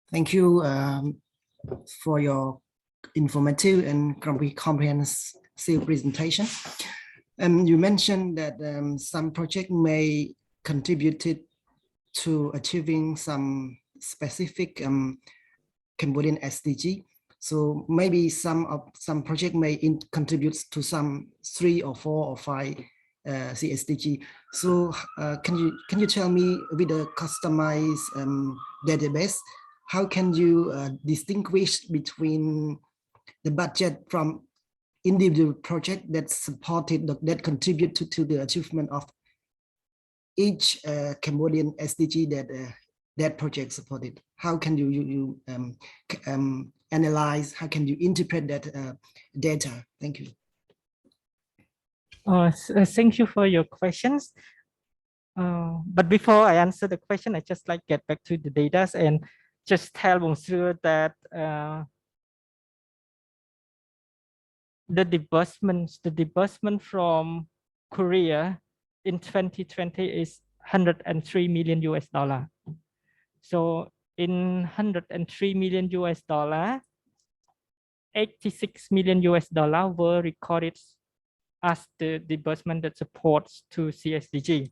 thank you for your informative and comprehensive presentation. You mentioned that some project may contribute to achieving some specific Cambodian SDG. So maybe some project may contribute to some 3 or 4 or 5 CSDG. So can you tell me with a customized database, how can you distinguish between the budget from individual project that supported, that contribute to the achievement of each Cambodian SDG that that project supported? How can you analyze? How can you interpret that data? Thank you. Thank you for your questions. But before I answer the question, I just like get back to the data and just tell Bung Sư that the disbursement from Korea in 2020 is 103 million US dollar. So in 103 million US dollar, 86 million US dollar were recorded as the disbursement that supports to CSDG.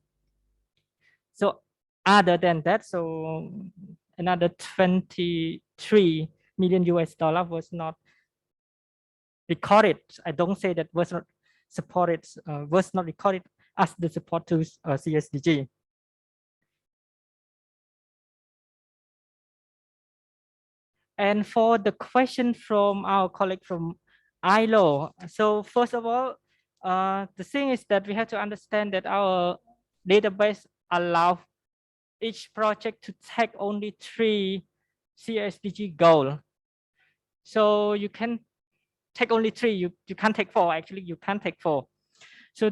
So other than that, so another 23 million US dollar was not recorded. I don't say that was not supported, was not recorded as the support to CSDG. And for the question from our colleague from ILO, so first of all, the thing is that we have to understand that our database allows each project to take only 3 CSDG goals. So you can take only 3, you can't take 4, actually you can't take 4. So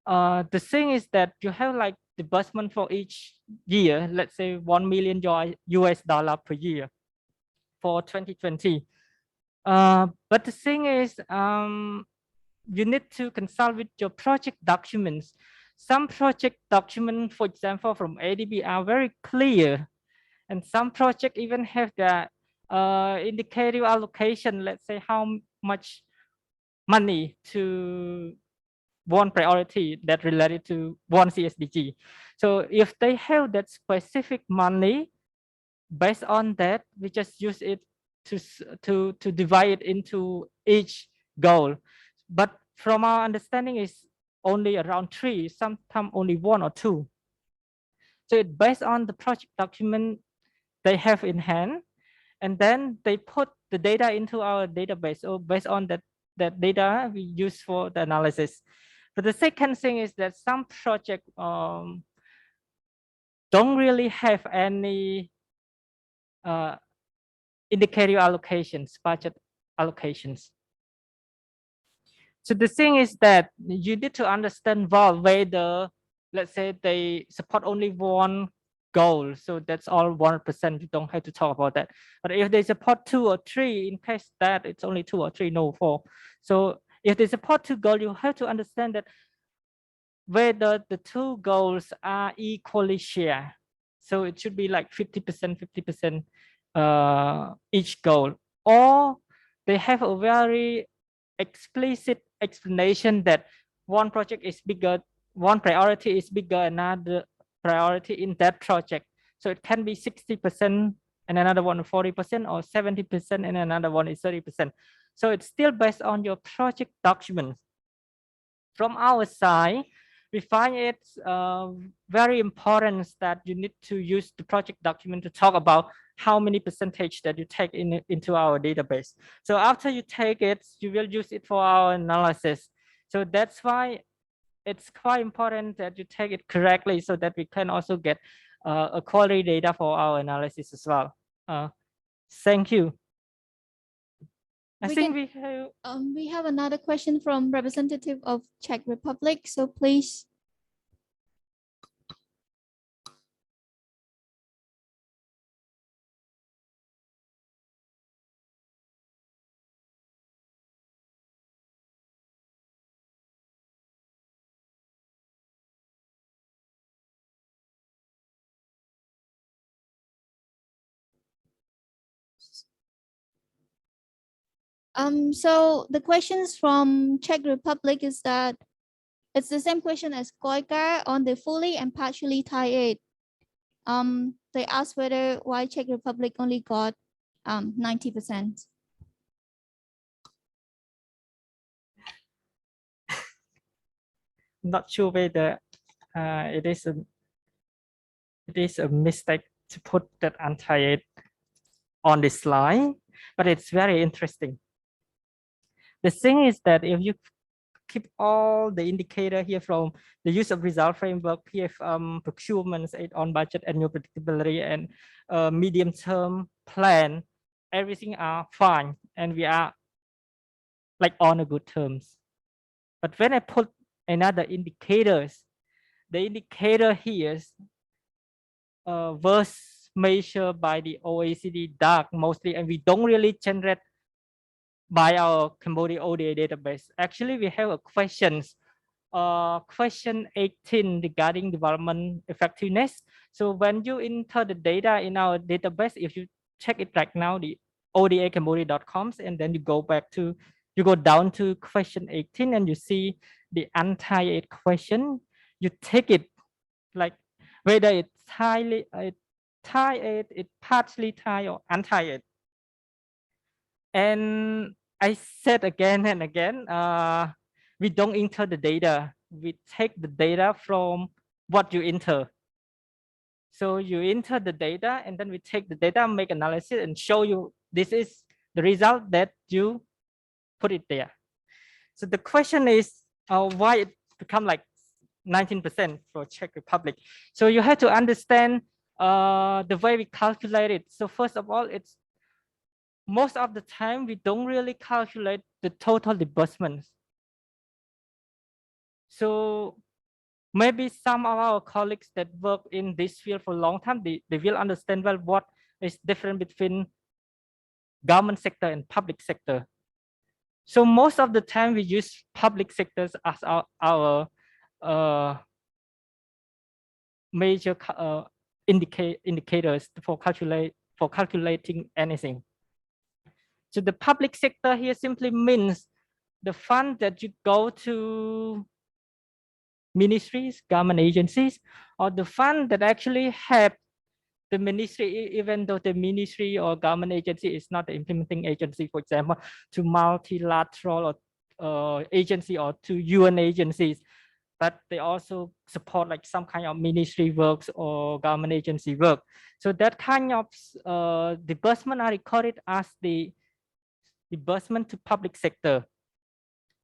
the thing is that you have like disbursement for each year, let's say $1 million US dollar per year for 2020. But the thing is, you need to consult with your project documents. Some project documents, for example, from ADB are very clear, and some projects even have the indicative allocation, let's say how much money to one priority that related to one CSDG. So if they have that specific money, based on that, we just use it to divide it into each goal. But from our understanding is only around 3, sometimes only 1 or 2. So it's based on the project document they have in hand, and then they put the data into our database. So based on that data we use for the analysis. But the second thing is that some projects don't really have any indicative allocations, budget allocations. So the thing is that you need to understand well whether, let's say they support only one goal, so that's all 1%, you don't have to talk about that. But if they support 2 or 3, in case that it's only 2 or 3, no 4. So if they support 2 goals, you have to understand that whether the 2 goals are equally shared. So it should be like 50%, 50% each goal, or they have a very explicit explanation that one project is bigger, one priority is bigger, another priority in that project. So it can be 60% and another one 40%, or 70% and another one is 30%. So it's still based on your project documents. From our side, we find it very important that you need to use the project document to talk about how many percentage that you take into our database. So after you take it, you will use it for our analysis. So that's why it's quite important that you take it correctly so that we can also get a quality data for our analysis as well. Thank you. I think we have another question from representative of Czech Republic. So please. So the questions from Czech Republic is that it's the same question as Koika on the fully and partially tied. They asked why Czech Republic only got 90%. Not sure whether it is a mistake to put that untied on this slide, but it's very interesting. The thing is that if you keep all the indicator here from the use of result framework, PF procurements, aid on budget, annual predictability, and medium-term plan, everything are fine, and we are like on a good terms. But when I put another indicators, the indicator here is was measured by the OECD DAC mostly, and we don't really generate by our Cambodia ODA database. Actually, we have a question 18 regarding development effectiveness. So when you enter the data in our database, if you check it right now, the odacambodia.com, and then you go down to question 18 and you see the untied question, you take it like whether it's partially tied or untied. And I said again and again, we don't enter the data. We take the data from what you enter. So you enter the data and then we take the data, make analysis and show you This is the result that you put it there. So the question is why it become like 19% for Czech Republic. So you have to understand the way we calculate it. So first of all, it's most of the time we don't really calculate the total disbursements. So maybe some of our colleagues that work in this field for a long time, they will understand well what is different between government sector and public sector. So most of the time we use public sectors as our major indicators for calculating anything. So the public sector here simply means the fund that you go to ministries, government agencies, or the fund that actually help the ministry, even though the ministry or government agency is not the implementing agency, for example, to multilateral or agency or to UN agencies, but they also support like some kind of ministry works or government agency work. So that kind of disbursement are recorded as the disbursement to public sector.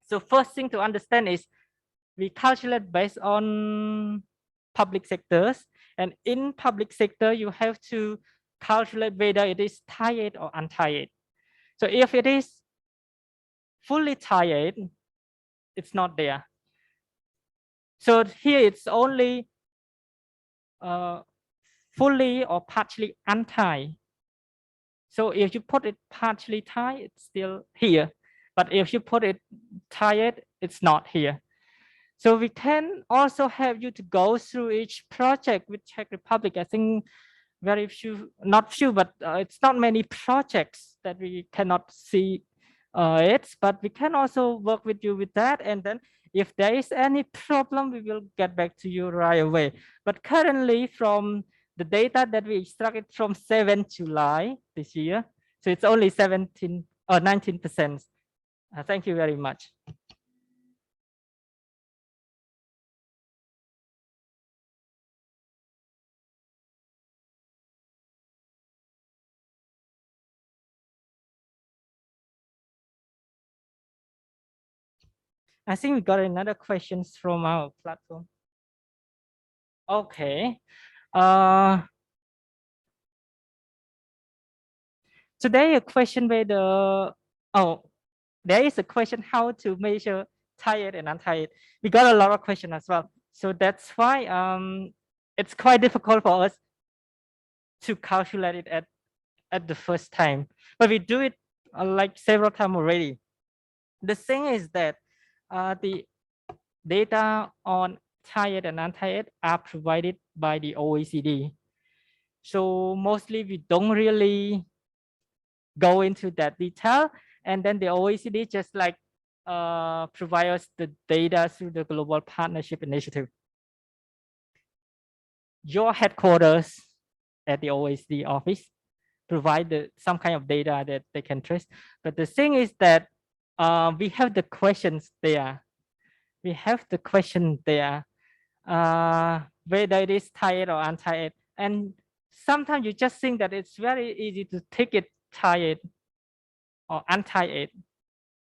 So first thing to understand is we calculate based on public sectors, and in public sector you have to calculate whether it is tied or untied. So if it is fully tied, it's not there. So here it's only fully or partially untied. So if you put it partially tied, it's still here. But if you put it tied, it's not here. So we can also have you to go through each project with Czech Republic. I think very few, not few, but it's not many projects that we cannot see it, but we can also work with you with that. And then if there is any problem, we will get back to you right away. But currently from the data that we extracted from 7th July this year, so it's only 17 or 19%. Thank you very much. I think we got another questions from our platform. Okay. Today a question where there is a question how to measure tired and untired. We got a lot of questions as well. So that's why it's quite difficult for us to calculate it at the first time. But we do it like several times already. The thing is that the data on tired and untired are provided by the OECD. So mostly we don't really go into that detail, and then the OECD just like provide us the data through the Global Partnership Initiative. Your headquarters at the OECD office provide some kind of data that they can trace. But the thing is that we have the questions there. We have the question there, whether it is tied or untied. And sometimes you just think that it's very easy to take it tied or untie it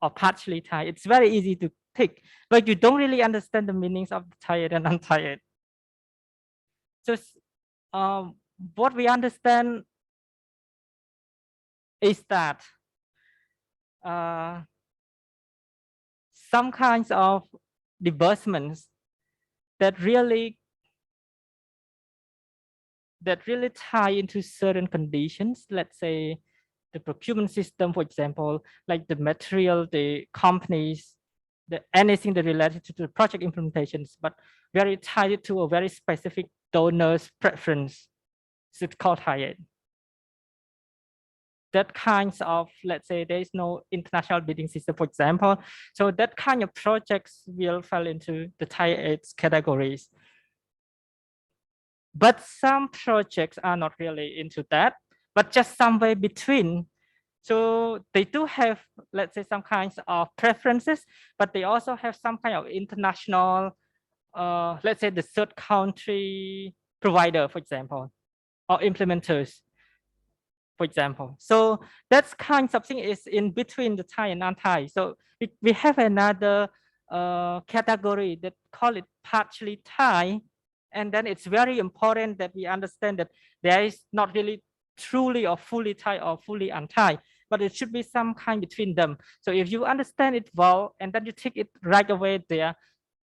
or partially tie. It's very easy to take, but you don't really understand the meanings of tied and untied. So what we understand is that some kinds of disbursements that really tie into certain conditions, let's say the procurement system, for example, like the material, the companies, anything that related to the project implementations, but very tied to a very specific donor's preference. So it's called tied. That kinds of, let's say there is no international bidding system, for example. So that kind of projects will fall into the tied categories. But some projects are not really into that, but just somewhere between. So they do have, let's say, some kinds of preferences, but they also have some kind of international, let's say the third country provider, for example, or implementers. for example. So that's kind of thing is in between the Thai and non-Thai. So we have another category that call it partially Thai. And then it's very important that we understand that there is not really truly or fully Thai or fully un-Thai, but it should be some kind between them. So if you understand it well, and then you take it right away there,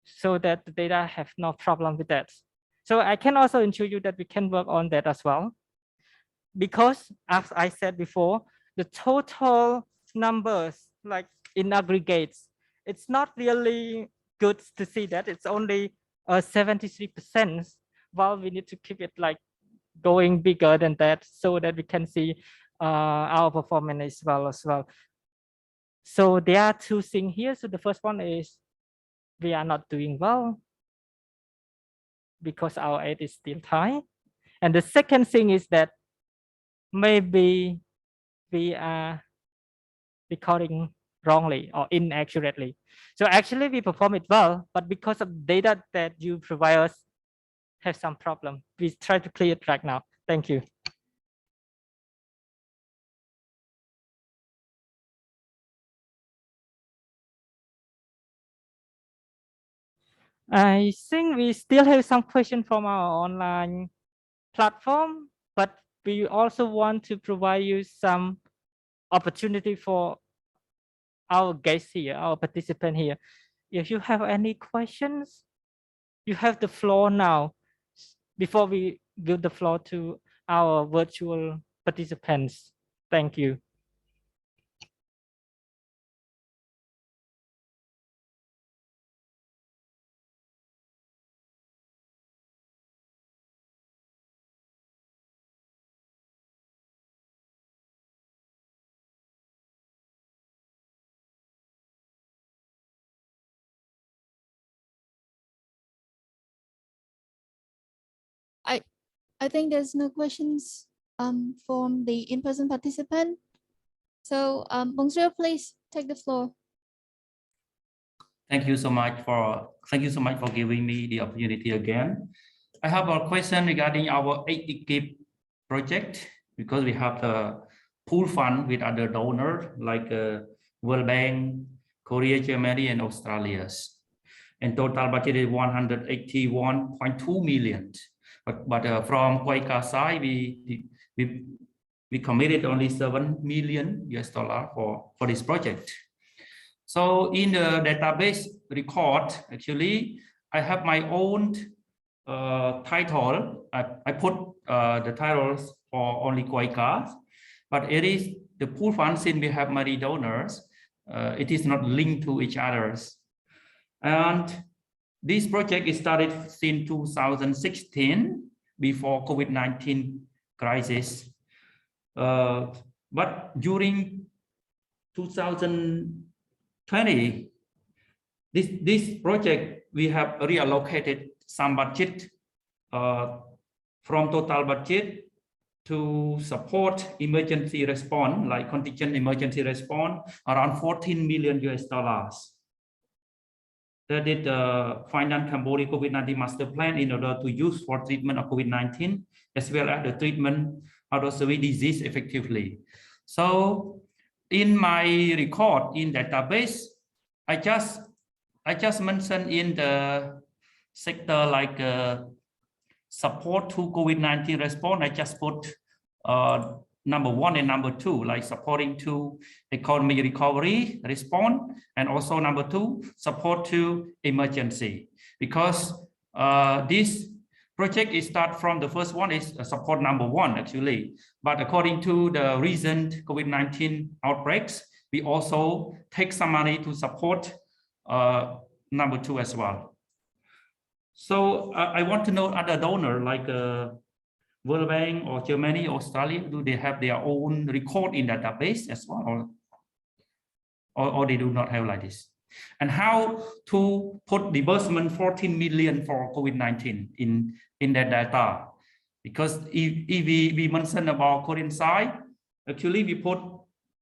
so that the data have no problem with that. So I can also assure you that we can work on that as well. Because as I said before, the total numbers, like in aggregates, it's not really good to see that it's only 73%, while we need to keep it like going bigger than that so that we can see our performance as well. So there are two things here. So the first one is we are not doing well because our aid is still Thai. And the second thing is that maybe we are recording wrongly or inaccurately. So actually we perform it well, but because of data that you provide us have some problem. We try to clear it right now. Thank you. I think we still have some questions from our online platform, but we also want to provide you some opportunity for our guests here, our participant here. If you have any questions, you have the floor now before we give the floor to our virtual participants. Thank you. I think there's no questions from the in-person participant. So Bonjour, please take the floor. Thank you so much for giving me the opportunity again. I have a question regarding our 8 project, because we have the pool fund with other donors like World Bank, Korea, Germany, and Australia. And total budget is 181.2 million. But from Kwaika side, we committed only $7 million for this project. So in the database record, actually, I have my own title. I put the titles for only Kwaika, but it is the pool fund, since we have many donors, it is not linked to each other's. And this project is started since 2016, before COVID-19 crisis. But during 2020, this project, we have reallocated some budget from total budget to support emergency response, like contingent emergency response, around $14 million. That did finance Cambodia COVID-19 master plan in order to use for treatment of COVID-19, as well as the treatment of the severe disease effectively. So in my record in database, I just mentioned in the sector like support to COVID-19 response, I just put number 1 and number 2, like supporting to economy recovery response, and also number 2, support to emergency. Because this project is start from the first one is support number 1 actually, but according to the recent COVID-19 outbreaks, we also take some money to support number 2 as well. So I want to know other donor like World Bank or Germany, Australia, do they have their own record in database as well, or they do not have like this? And how to put disbursement 14 million for COVID-19 in that data? Because if we mentioned about Korean side, actually we put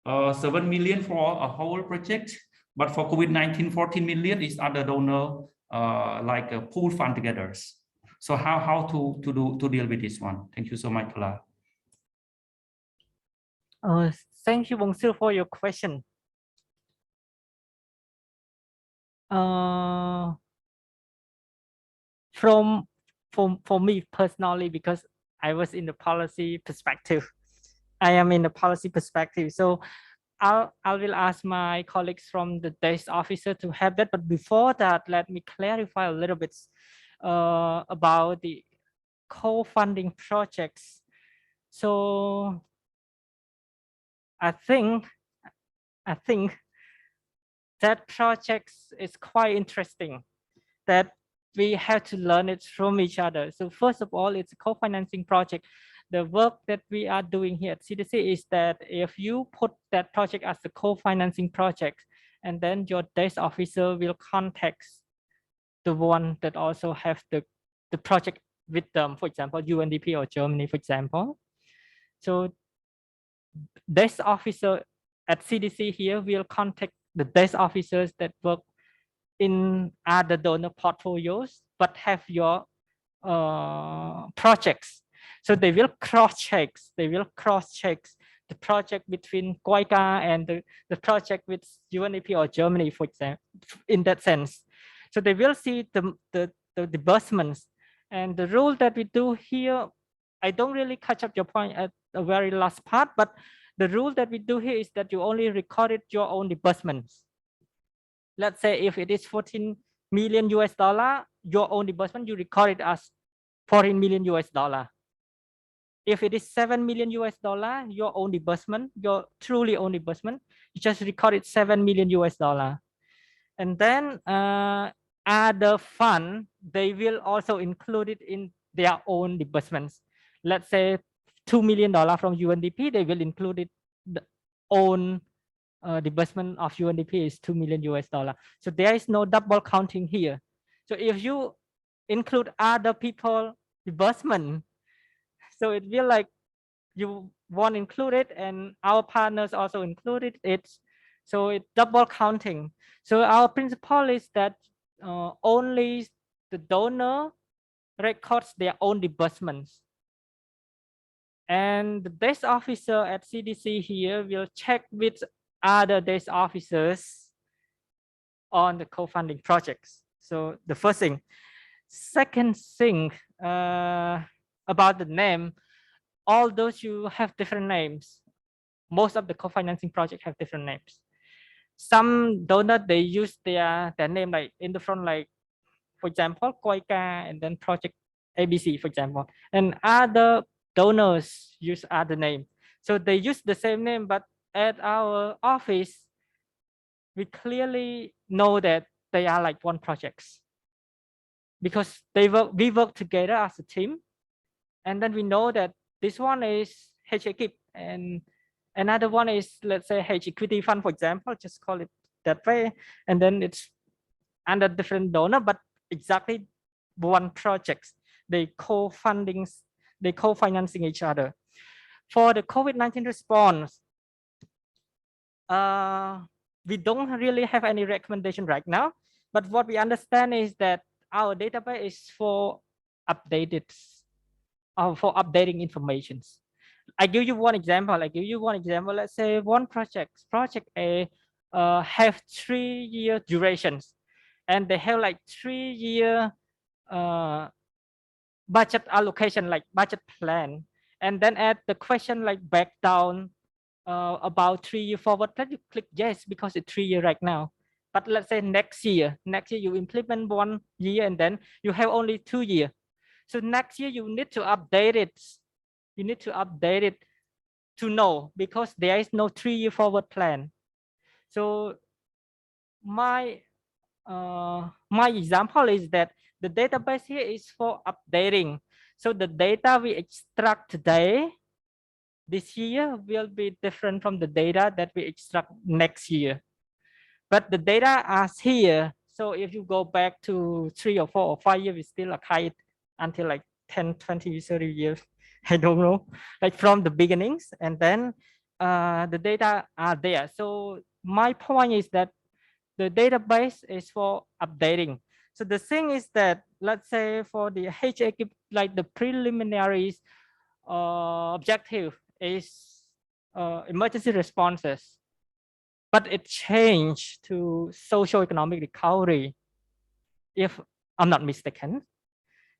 7 million for a whole project, but for COVID-19, 14 million is other donor like a pool fund together. So how to deal with this one? Thank you so much, Kala. Thank you, Bong Sil, for your question. For me personally, because I was in the policy perspective, I am in the policy perspective. So I will ask my colleagues from the desk officer to have that. But before that, let me clarify a little bit about the co-funding projects. So I think that projects is quite interesting, that we have to learn it from each other. So first of all, it's a co-financing project. The work that we are doing here at CDC is that if you put that project as a co-financing project, and then your desk officer will contact the one that also have the project with them, for example, UNDP or Germany, for example. So desk officer at CDC here will contact the desk officers that work in other donor portfolios but have your projects. So they will cross-check the project between Goika and the project with UNDP or Germany, for example, in that sense. So they will see the disbursements. And the rule that we do here, I don't really catch up your point at the very last part, but the rule that we do here is that you only recorded your own disbursements. Let's say if it is 14 million US dollar, your own disbursement, you record it as 14 million US dollar. If it is 7 million US dollar, your own disbursement, your truly own disbursement, you just record it 7 million US dollar. And then other fund, they will also include it in their own disbursements. Let's say $2 million from UNDP, they will include it the own disbursement of UNDP is 2 million US dollar. So there is no double counting here. So if you include other people disbursement, so it will like you won't include it and our partners also included it. So it's double counting. So our principle is that only the donor records their own disbursements. And the desk officer at CDC here will check with other desk officers on the co-funding projects. So the first thing. Second thing about the name, all those you have different names. Most of the co-financing projects have different names. Some donors, they use their name like in the front, like for example, Koika and then project ABC, for example. And other donors use other name. So they use the same name, but at our office, we clearly know that they are like one projects because we work together as a team. And then we know that this one is H equip and another one is, let's say, H equity fund, for example, just call it that way. And then it's under different donor, but exactly one projects. They co-financing each other. For the COVID-19 response, we don't really have any recommendation right now, but what we understand is that our database is for updated, for updating informations. I give you one example. Let's say one project A have 3-year durations, and they have like 3-year budget allocation, like budget plan. And then at the question like back down about 3-year forward plan, you click yes because it's 3 year right now. But let's say next year you implement 1 year and then you have only 2 years. So next year you need to update it. You need to update it to know because there is no 3-year forward plan. So my example is that the database here is for updating. So the data we extract today, this year, will be different from the data that we extract next year. But the data are here. So if you go back to 3 or 4 or 5 years, we still archive until like 10, 20, 30 years. I don't know, like from the beginnings. And then the data are there. So my point is that the database is for updating. So the thing is that, let's say for the HA, like the preliminaries objective is emergency responses, but it changed to socio-economic recovery, if I'm not mistaken.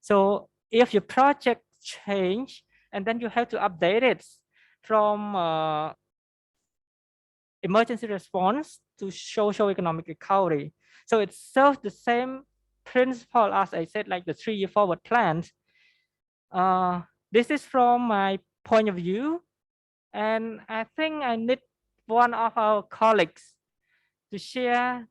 So if your project change, and then you have to update it from emergency response to socio-economic recovery. So it serves the same principle as I said, like the 3-year forward plans. This is from my point of view, and I think I need one of our colleagues to share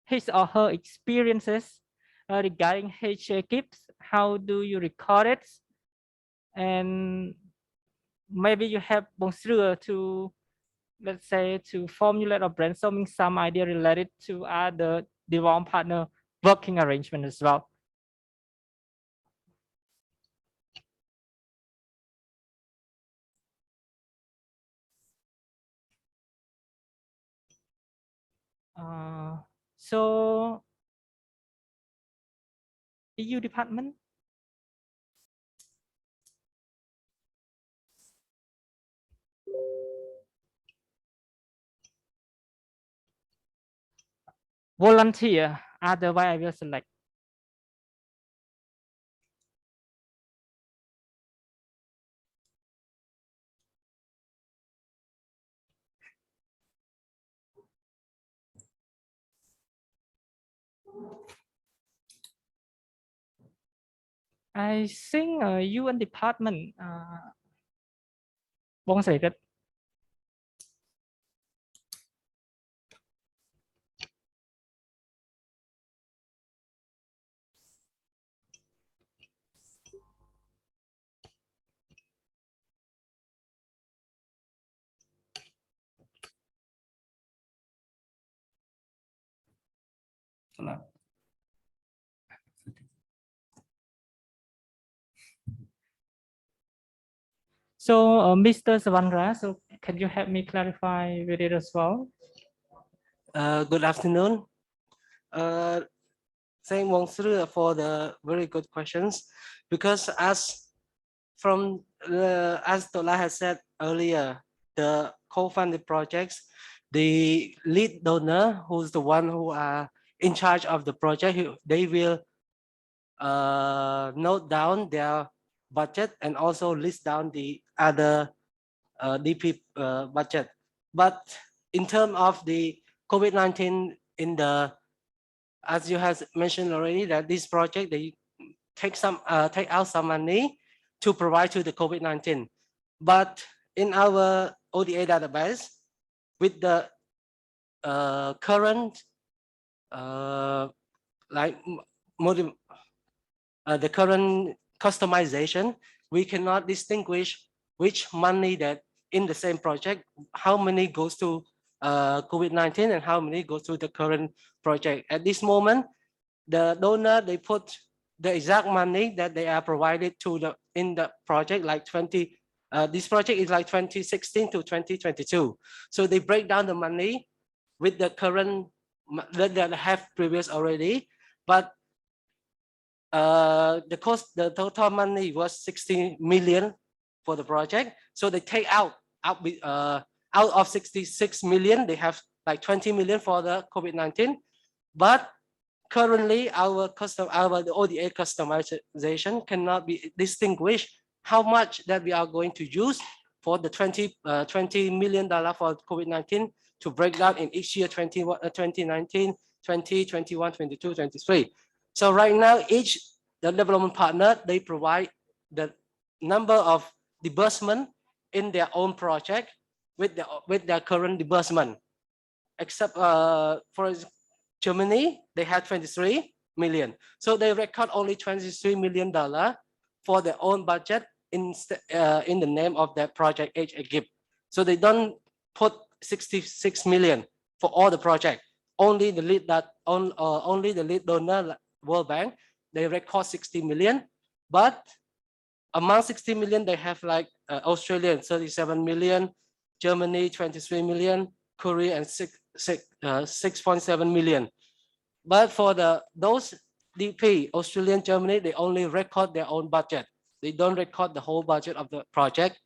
his or her experiences regarding HA KIPS. How do you record it? And maybe you have Bonjour to, let's say, to formulate or brainstorming some idea related to other development partner working arrangement as well. So EU department. Volunteer, otherwise I will select. I think UN department won't say that. So Mr. Savandra, so can you help me clarify with it as well? Good afternoon. Thank Wong Sru for the very good questions, because as Tola has said earlier, the co-funded projects, the lead donor, who's the one who are in charge of the project, they will note down their budget and also list down the other DP budget. But in terms of the COVID-19, as you have mentioned already, that this project, they take out some money to provide to the COVID-19. But in our ODA database, with the current the current customization, we cannot distinguish which money that in the same project, how many goes to COVID-19 and how many goes to the current project. At this moment, the donor, they put the exact money that they are provided to in the project, like this project is like 2016 to 2022. So they break down the money with the current that they have previous already, but the total money was 60 million for the project. So they take out of 66 million, they have like 20 million for the COVID-19. But currently our ODA customization cannot be distinguished how much that we are going to use for the $20 million for COVID-19 to break down in each year, 2019, 20, 21, 22, 23. So right now, the development partner, they provide the number of disbursement in their own project with their current disbursement. Except for Germany, they had 23 million. So they record only $23 million for their own budget in the name of their project HA-GIP. So they don't put 66 million for all the project. Only the lead donor, World Bank, they record 60 million. But among 60 million, they have like Australia 37 million, Germany 23 million, Korea and 6.7 million. But for those DP, Australian, Germany, they only record their own budget. They don't record the whole budget of the project.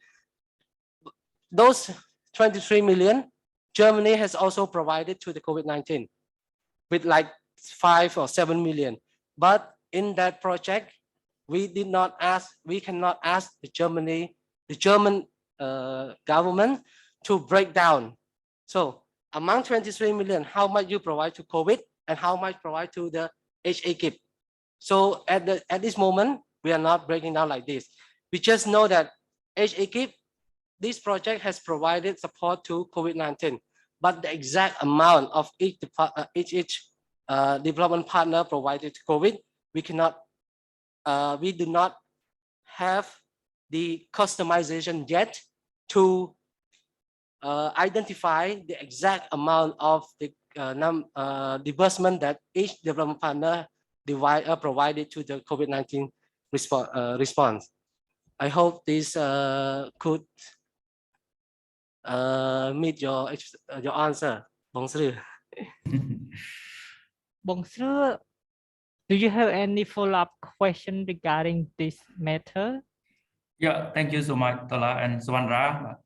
Those 23 million, Germany has also provided to the COVID-19 with like 5 or 7 million. But in that project, we cannot ask the German government to break down. So among 23 million, how much you provide to COVID and how much provide to the HA-KIP. So at this moment, we are not breaking down like this. We just know that HA-KIP, this project has provided support to COVID-19, but the exact amount of each development partner provided to COVID, we do not have the customization yet to identify the exact amount of the disbursement that each development partner provided to the COVID-19 response. I hope this could meet your answer, Bong Sru. Bong Sru, do you have any follow-up question regarding this matter? Yeah, thank you so much, Tola and Swandra.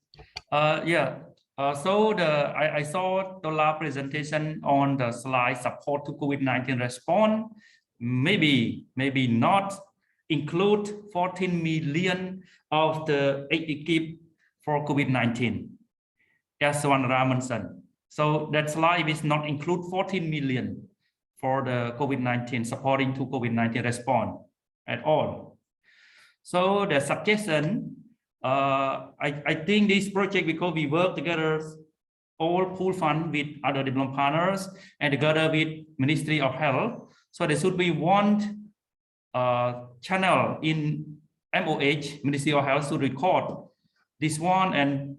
So I saw Tola presentation on the slide support to COVID-19 response. Maybe not include 14 million of the HA-KIP for COVID-19. As Swandra mentioned. So that slide is not include 14 million for the COVID-19 supporting to COVID-19 response at all. So the suggestion, I think this project, because we work together, all pool fund with other development partners and together with Ministry of Health. So there should be one channel in MOH, Ministry of Health, to record this one and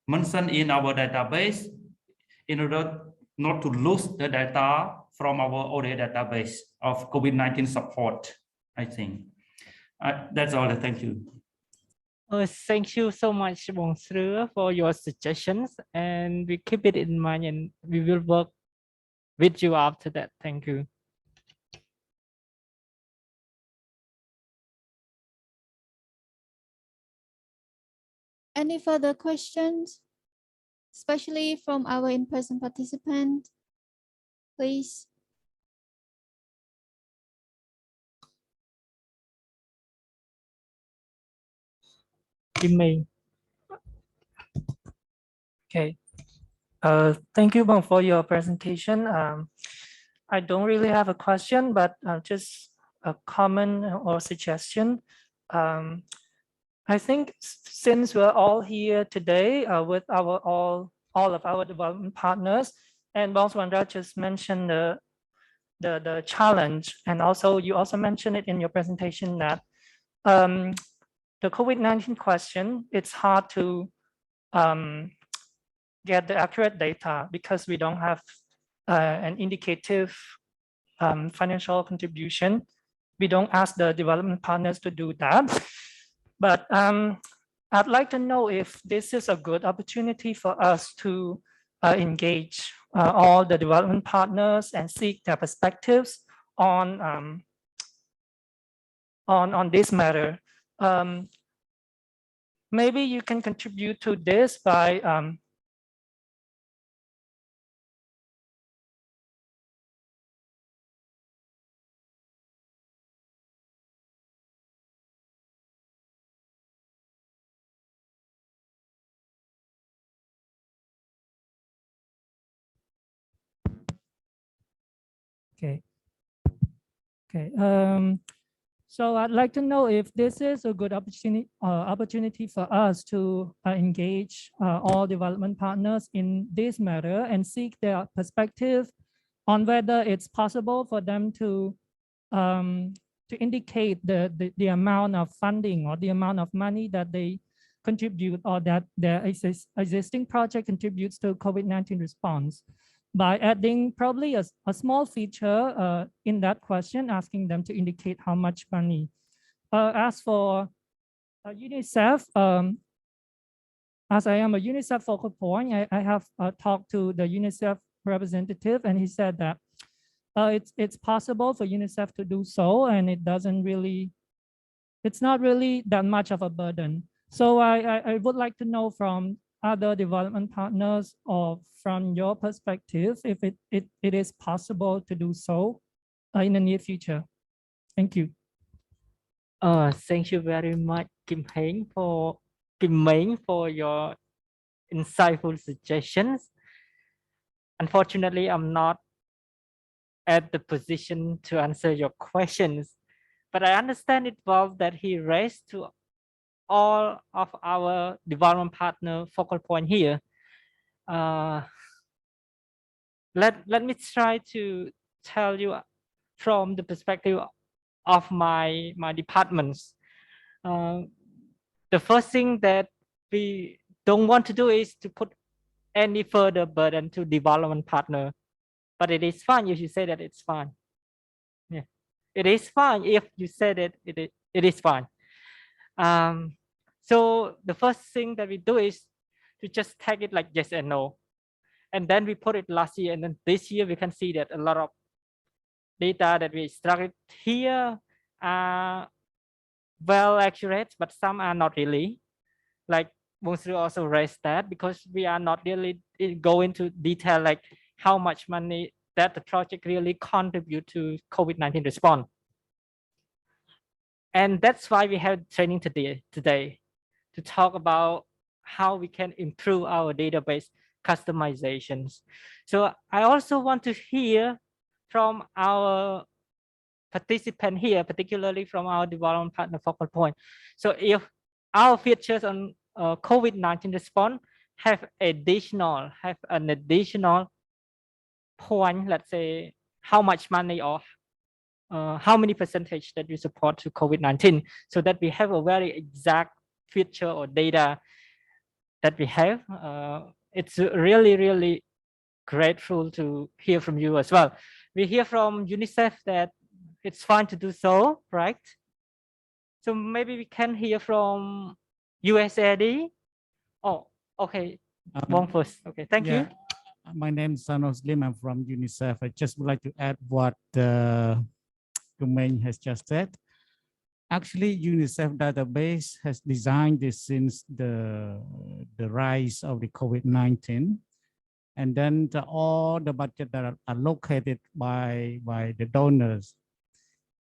mention in our database in order not to lose the data from our ODA database of COVID-19 support, I think. That's all. Thank you. Thank you so much, Bong Sru, for your suggestions, and we keep it in mind and we will work with you after that. Thank you. Any further questions, especially from our in-person participant, please? You may. Okay. Thank you, Bong, for your presentation. I don't really have a question, but just a comment or suggestion. I think since we're all here today with all of our development partners, and Bong Swandra just mentioned the challenge, and also you also mentioned it in your presentation that the COVID-19 question, it's hard to get the accurate data because we don't have an indicative financial contribution. We don't ask the development partners to do that. But I'd like to know if this is a good opportunity for us to engage all the development partners and seek their perspectives on this matter. Maybe you can contribute to this by Okay. So I'd like to know if this is a good opportunity for us to engage all development partners in this matter and seek their perspective on whether it's possible for them to indicate the amount of funding or the amount of money that they contribute or that their existing project contributes to COVID-19 response, by adding probably a small feature in that question, asking them to indicate how much money. As for UNICEF, as I am a UNICEF focal point, I have talked to the UNICEF representative, and he said that it's possible for UNICEF to do so, and it's not really that much of a burden. So I would like to know from other development partners or from your perspective, if it is possible to do so in the near future. Thank you. Thank you very much, Kim Meng, for your insightful suggestions. Unfortunately, I'm not at the position to answer your questions, but I understand it well that he raised to all of our development partner focal point here. Let me try to tell you from the perspective of my departments. The first thing that we don't want to do is to put any further burden to development partner, but it is fine if you say that it's fine. Yeah, it is fine if you said it is fine. So the first thing that we do is to just tag it like yes and no, and then we put it last year, and then this year we can see that a lot of data that we extracted here are well accurate, but some are not really. Like Monsieur also raised that, because we are not really go into detail like how much money that the project really contribute to COVID-19 response. And that's why we have training today to talk about how we can improve our database customizations. So I also want to hear from our participant here, particularly from our development partner focal point. So if our features on COVID-19 response have an additional point, let's say how much money or how many percentage that you support to COVID-19, so that we have a very exact feature or data that we have. It's really grateful to hear from you as well. We hear from UNICEF that it's fine to do so, right? So maybe we can hear from USAID. Oh, okay. One first. Okay, thank you. My name is Sanos Lim. I'm from UNICEF. I just would like to add what Kumeng has just said. Actually, UNICEF database has designed this since the rise of the COVID-19. And then all the budget that are allocated by the donors,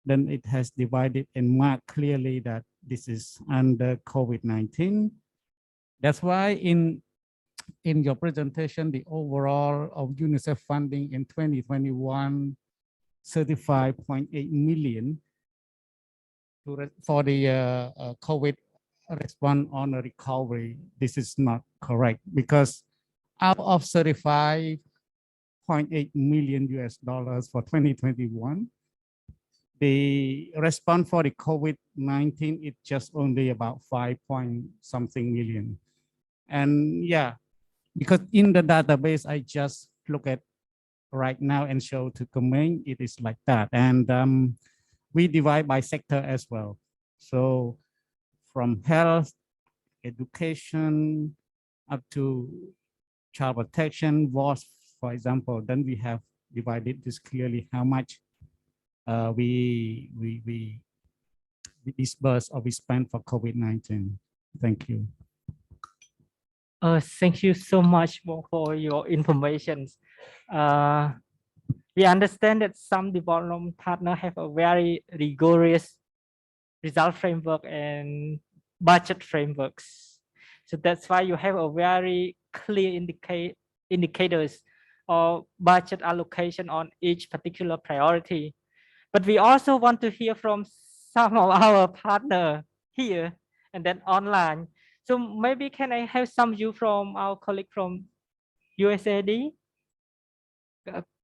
then it has divided and marked clearly that this is under COVID-19. That's why in your presentation, the overall of UNICEF funding in 2021, 35.8 million for the COVID response on a recovery. This is not correct, because out of 35.8 million US dollars for 2021, the response for the COVID-19 is just only about 5-point-something million. And yeah, because in the database, I just look at right now and show to Kumeng, it is like that. And we divide by sector as well. So from health, education, up to child protection, WASP, for example, then we have divided this clearly how much we disburse or we spend for COVID-19. Thank you. Thank you so much for your information. We understand that some development partners have a very rigorous result framework and budget frameworks. So that's why you have a very clear indicators or budget allocation on each particular priority. But we also want to hear from some of our partners here and then online. So maybe can I have some view from our colleague from USAID?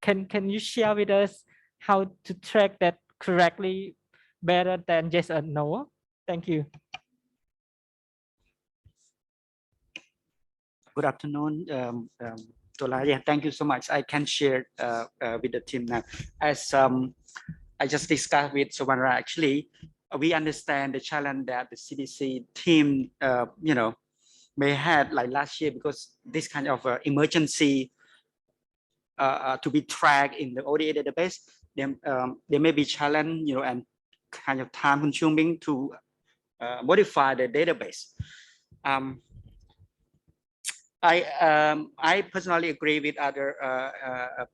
Can you share with us how to track that correctly better than yes or no? Thank you. Good afternoon, Tola. Yeah, thank you so much. I can share with the team now. As I just discussed with Suvandra, actually, we understand the challenge that the CDC team, may have like last year, because this kind of emergency to be tracked in the ODA database, there may be challenge, and kind of time consuming to modify the database. I personally agree with other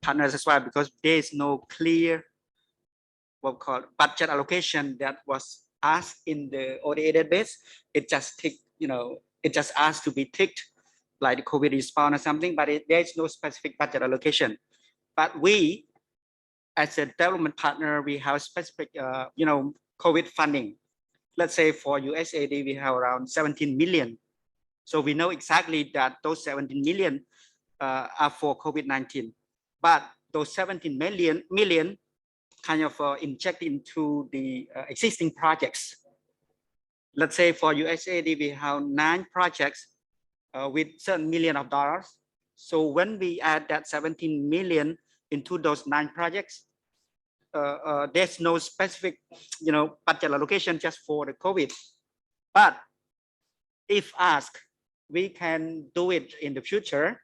partners as well, because there is no clear what we call budget allocation that was asked in the ODA database. It just tick, it just asked to be ticked like the COVID response or something, but there is no specific budget allocation. But we, as a development partner, we have specific, COVID funding. Let's say for USAID, we have around 17 million. So we know exactly that those 17 million are for COVID-19, but those 17 million kind of inject into the existing projects. Let's say for USAID, we have 9 projects with certain million of dollars. So when we add that 17 million into those 9 projects, there's no specific, budget allocation just for the COVID. But if asked, we can do it in the future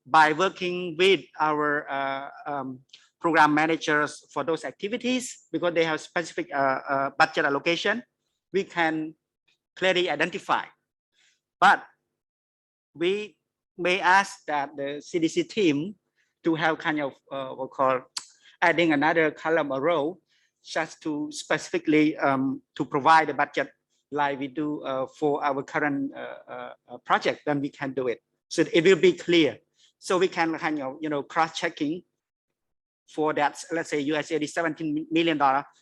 by working with our program managers for those activities, because they have specific budget allocation. We can clearly identify. But we may ask that the CDC team to have kind of what we call adding another column or row, just to specifically to provide a budget like we do for our current project, then we can do it. So it will be clear. So we can kind of, cross-checking for that, let's say USAID $17 million,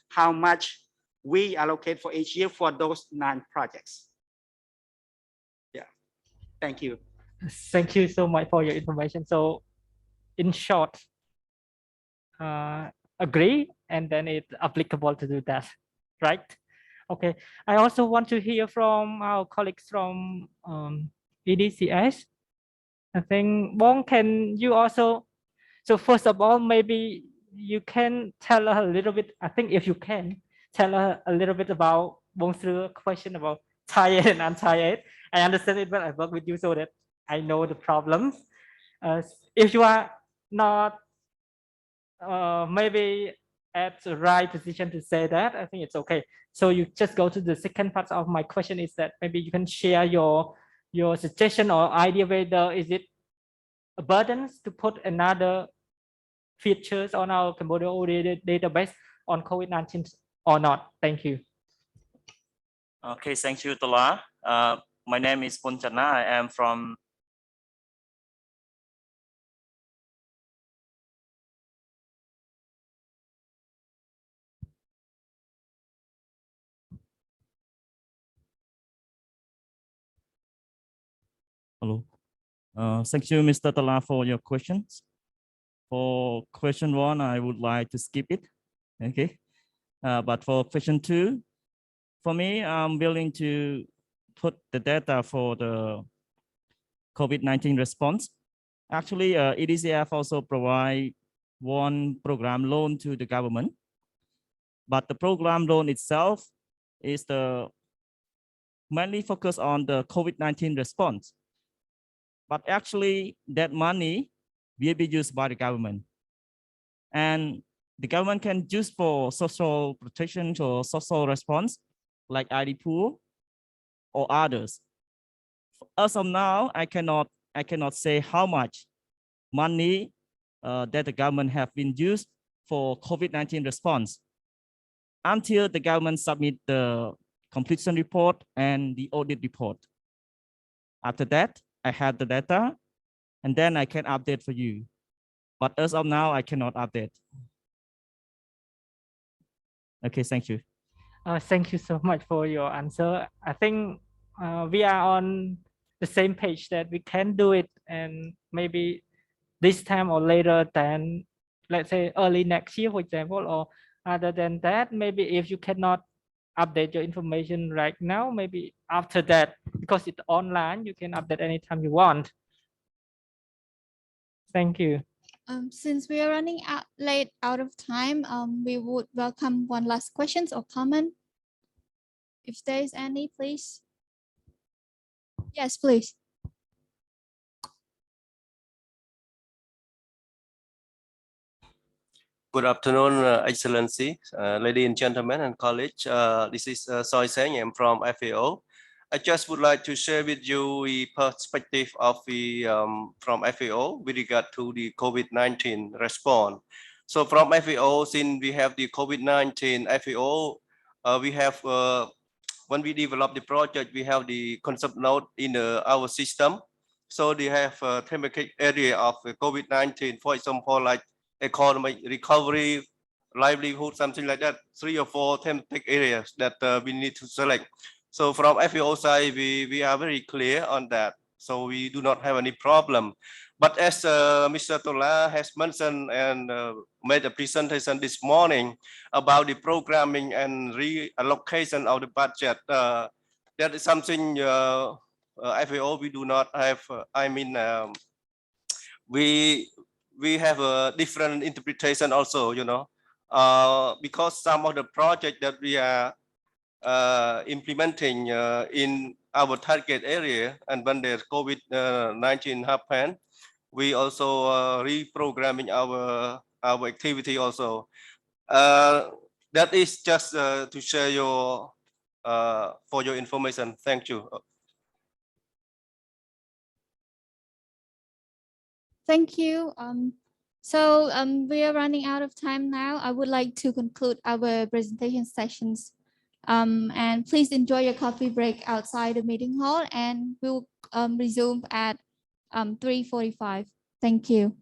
how much we allocate for each year for those 9 projects. Yeah, thank you. Thank you so much for your information. So in short, agree, and then it's applicable to do that, right? Okay, I also want to hear from our colleagues from EDCS. I think, Bong, can you also, so first of all, maybe you can tell us a little bit, I think if you can, tell us a little bit about Bong's question about Thai and anti-aid. I understand it, but I work with you so that I know the problems. If you are not maybe at the right position to say that, I think it's okay. So you just go to the second part of my question, is that maybe you can share your suggestion or idea whether is it a burden to put another features on our Cambodia ODA database on COVID-19 or not. Thank you. Okay, thank you, Tola. My name is Punchana. I am from Hello. Thank you, Mr. Tala, for your questions. For question 1, I would like to skip it. Okay. But for question 2, for me, I'm willing to put the data for the COVID-19 response. Actually, EDCF also provide one program loan to the government, but the program loan itself is mainly focused on the COVID-19 response. But actually, that money will be used by the government. And the government can use for social protection or social response, like ID pool or others. As of now, I cannot say how much money that the government have been used for COVID-19 response until the government submit the completion report and the audit report. After that, I have the data, and then I can update for you. But as of now, I cannot update. Okay, thank you. Thank you so much for your answer. I think we are on the same page that we can do it, and maybe this time or later than, let's say, early next year, for example, or other than that, maybe if you cannot update your information right now, maybe after that, because it's online, you can update anytime you want. Thank you. Since we are running out of time, we would welcome one last questions or comment. If there is any, please. Yes, please. Good afternoon, Excellency, ladies and gentlemen and colleagues. This is Soi Seng. I'm from FAO. I just would like to share with you the perspective of the from FAO with regard to the COVID-19 response. So from FAO, since we have the COVID-19, FAO, we have when we develop the project, we have the concept note in our system. So they have a thematic area of COVID-19, for example, like economic recovery, livelihood, something like that, 3 or 4 thematic areas that we need to select. So from FAO side, we are very clear on that. So we do not have any problem. But as Mr. Tola has mentioned and made a presentation this morning about the programming and reallocation of the budget, that is something FAO we do not have. We have a different interpretation also, you know, because some of the project that we are implementing in our target area, and when the COVID-19 happened, we also reprogramming our activity also. That is just to share your for your information. Thank you. Thank you. We are running out of time now. I would like to conclude our presentation sessions. And please enjoy your coffee break outside the meeting hall, and we'll resume at 3:45. Thank you.